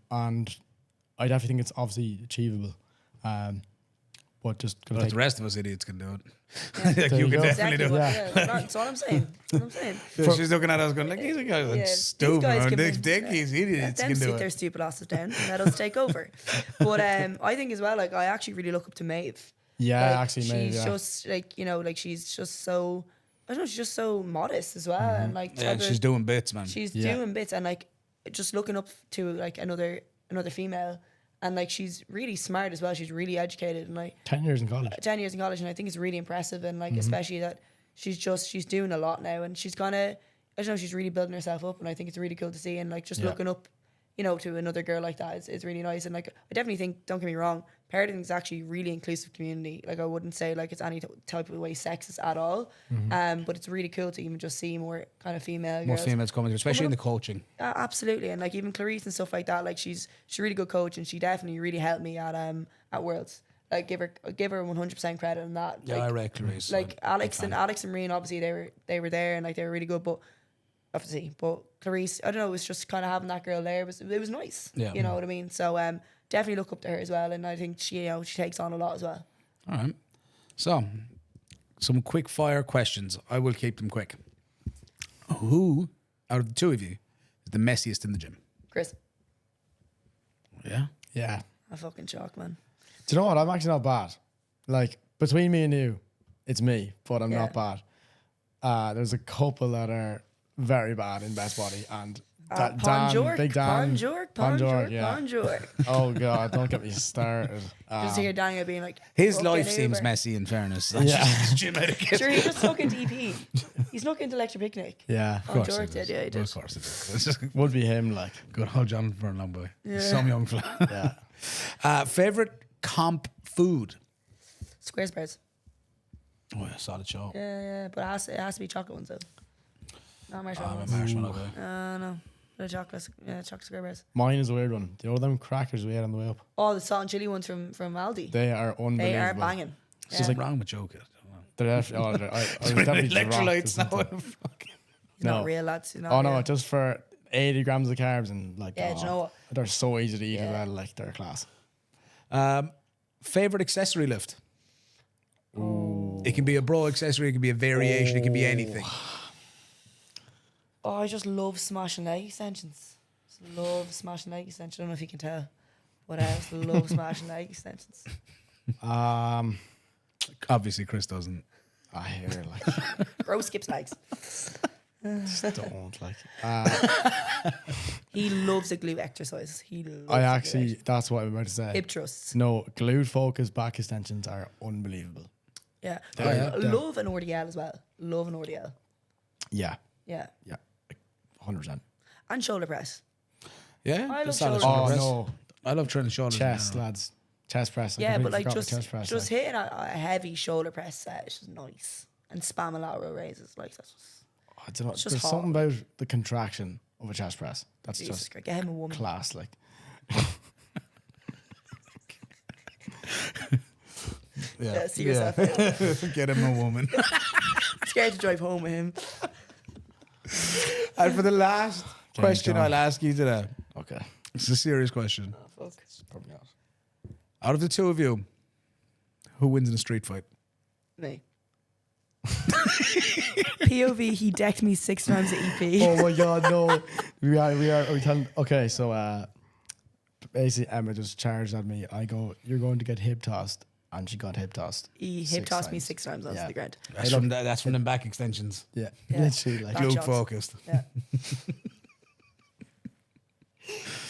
I definitely think it's obviously achievable. But just gonna But take the rest of us idiots can do it. Yeah. Like There you you can go. definitely do it. That's all I'm saying. That's what I'm saying. So she's looking at us going, like, these guys are Yeah, stupid. these guys Man. can These be- dickies, idiots Let them can do sit it. their stupid asses down and let us take over. But I think as well, like I actually really look up to Maeve. Yeah, Like, actually, maybe. she's Yeah. just like, you know, like she's just so, I don't know, she's just so modest as well, and like Yeah, and she's doing bits, man. she's Yeah. doing bits, and like just looking up to like another female, and like she's really smart as well. She's really educated, and like 10 years in college. 10 years in college, and I think it's really impressive, and like especially that she's doing a lot now, and she's gonna, I don't know, she's really building herself up, and I think it's really cool to see, and like just Yeah. looking up, you know, to another girl like that is really nice, and like I definitely think, don't get me wrong, powerlifting is actually a really inclusive community. Like I wouldn't say like it's any type of way sexist at all, but it's really cool to even just see more kind of female More girls. females coming through, especially in the coaching. Absolutely, and like even Clarice and stuff like that. Like she's a really good coach, and she definitely really helped me at Worlds. Like give her 100% credit on that. Yeah, like, I rate Clarice. like Alex and Rian, obviously they were there, and like they were really good, but obviously, but Clarice, I don't know, it was just kind of having that girl there. It was nice. Yeah. You know what I mean? So definitely look up to her as well, and I think she takes on a lot as well. All right. So, some quick fire questions. I will keep them quick. Who, out of the two of you, is the messiest in the gym? Chris, Yeah. Yeah. I'm fucking shocked, man. Do you know what? I'm actually not bad. Like, between me and you, it's me, but I'm Yeah. not bad. There's a couple that are very bad in Best Body, and Ponjork, Big Dan. Ponjork, yeah. Ponjork. Oh, God, don't get me started. Just hear Daniel being like, His "Fucking life seems Uber." messy, in fairness. That's Yeah. just his gym etiquette. Sure, he just snuck into EP. He snuck into Lecture Picnic. Yeah, Of course George it is. did, yeah, he did. Of course it is. It's just would be him, like, good old John for a long boy. Yeah. Some young fella. yeah. Favorite comp food? Squarespares. Oh, yeah, solid show. Yeah, but it has to be chocolate ones though. Not marshmallow ones. Marshmallow. No. The chocolate square bars. Mine is a weird one. The other them crackers we had on the way up. Oh, the salt and chili ones from Aldi. They are unbelievable. They are banging. It's just like wrong with Joe. They're definitely. I was definitely Electrolytes dropped or now. something. He's not real, lads. He's not Oh real. no, just for 80 grams of carbs and like. Yeah, do you know what? They're so easy to eat as Yeah. well. Like they're class. Favorite accessory lift? It can be a bro accessory. It can be a variation. It can be anything. Oh, I just love smashing leg extensions. Just love smashing leg extensions. I don't know if you can tell, but I just love smashing leg extensions. Obviously, Chris doesn't. I hear like Bro skips legs. just don't like. He loves the glute exercises. He loves I the glute actually exercises. that's what I'm about to say. Hip thrusts. No, glute focused back extensions are unbelievable. Yeah. Yeah. I love an RDL as well. Love an RDL. Yeah, Yeah. 100%. And shoulder press. Yeah, I love that's solid shoulder Oh press. no, I love training shoulders. chest lads, chest press. I Yeah, but completely like forgot about chest press, just like. hitting a heavy shoulder press set is just nice. And spam a lateral raises. Like that's just I don't know. it's just There's hot. something about the contraction of a chest press that's Jesus just Christ, get him a woman. class. Like Yeah, see yourself. out. Get him a woman. Scared to drive home with him. And for the last question go. I'll ask you today, okay, it's a serious question. Oh, fuck. probably not. Out of the two of you, who wins in a street fight? Me. POV, he decked me 6 times at EP. Oh my god, no. we telling okay, so basically Emma just charged at me. I go, you're going to get hip tossed, and she got hip tossed. He hip tossed me 6 times onto Yeah. the ground. That's from them back extensions. Yeah, Yeah. literally like Back Glute shots. focused. Yeah.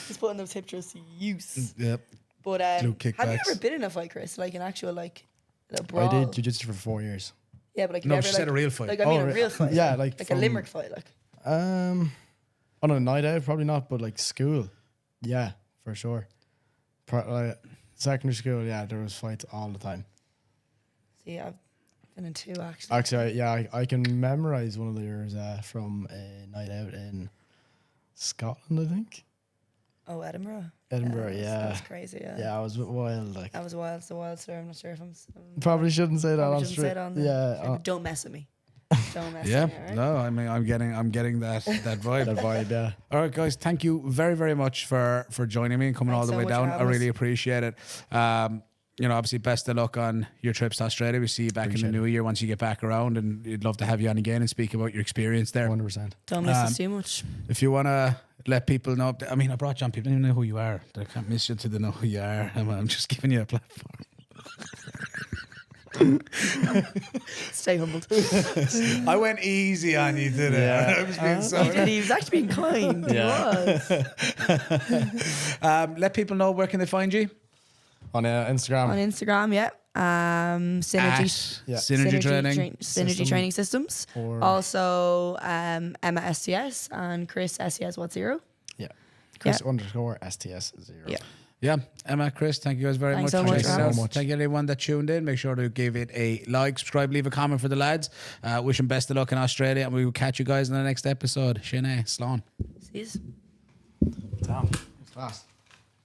He's putting those hip thrusts to use. Yep. But Glute have you kickbacks. ever been in a fight, Chris? Like an actual like a I brawl? did jiu-jitsu for 4 years. Yeah, but like No, never, she like, said a real fight. Like I mean Oh, a real fight. yeah, like a from- Limerick fight. Like On a night out, probably not, but like school, yeah, for sure. Like, secondary school, yeah, there was fights all the time. see, I've been in 2 actually. Actually, I can memorize one of yours from a night out in Scotland, I think. Oh, Edinburgh. Edinburgh, yeah. That's crazy. Yeah. Yeah, I was wild. Like, That was wild. It's a wild story. I'm not sure if I'm. probably shouldn't say that Probably on shouldn't street. say it on the. Yeah, but don't mess with me. Don't mess Yeah. with me. All right? No, I mean I'm getting that vibe. that vibe. Yeah. All right, guys. Thank you very, very much for joining me and coming Thanks all the so way much for down. I having really us. appreciate it. Obviously, best of luck on your trips to Australia. We see you back in the new year once you get back around, and we'd love to have you on again and speak about your experience there. 100%. Don't miss us too much. If you want to let people know, I mean, I brought you on. People don't even know who you are. They can't miss you till they know who you are. I'm just giving you a platform. Stay humbled. I went easy on you today. Yeah. I was being so. He was actually being kind. Yeah. He was. Let people know where can they find you. On Instagram. On Instagram, yeah. Synergy. Yeah. Synergy Training. Synergy System. Training Systems. Or- Also, Emma STS and Chris STS 10. Yeah. Chris _ STS 0. Yeah. Yeah, Emma, Chris, thank you guys very Thanks much. so much Check for it having out. us. So much. Thank you everyone that tuned in. Make sure to give it a like, subscribe, leave a comment for the lads. Wish them best of luck in Australia, and we will catch you guys in the next episode. Shane, Sloan. See you. Damn. It's fast.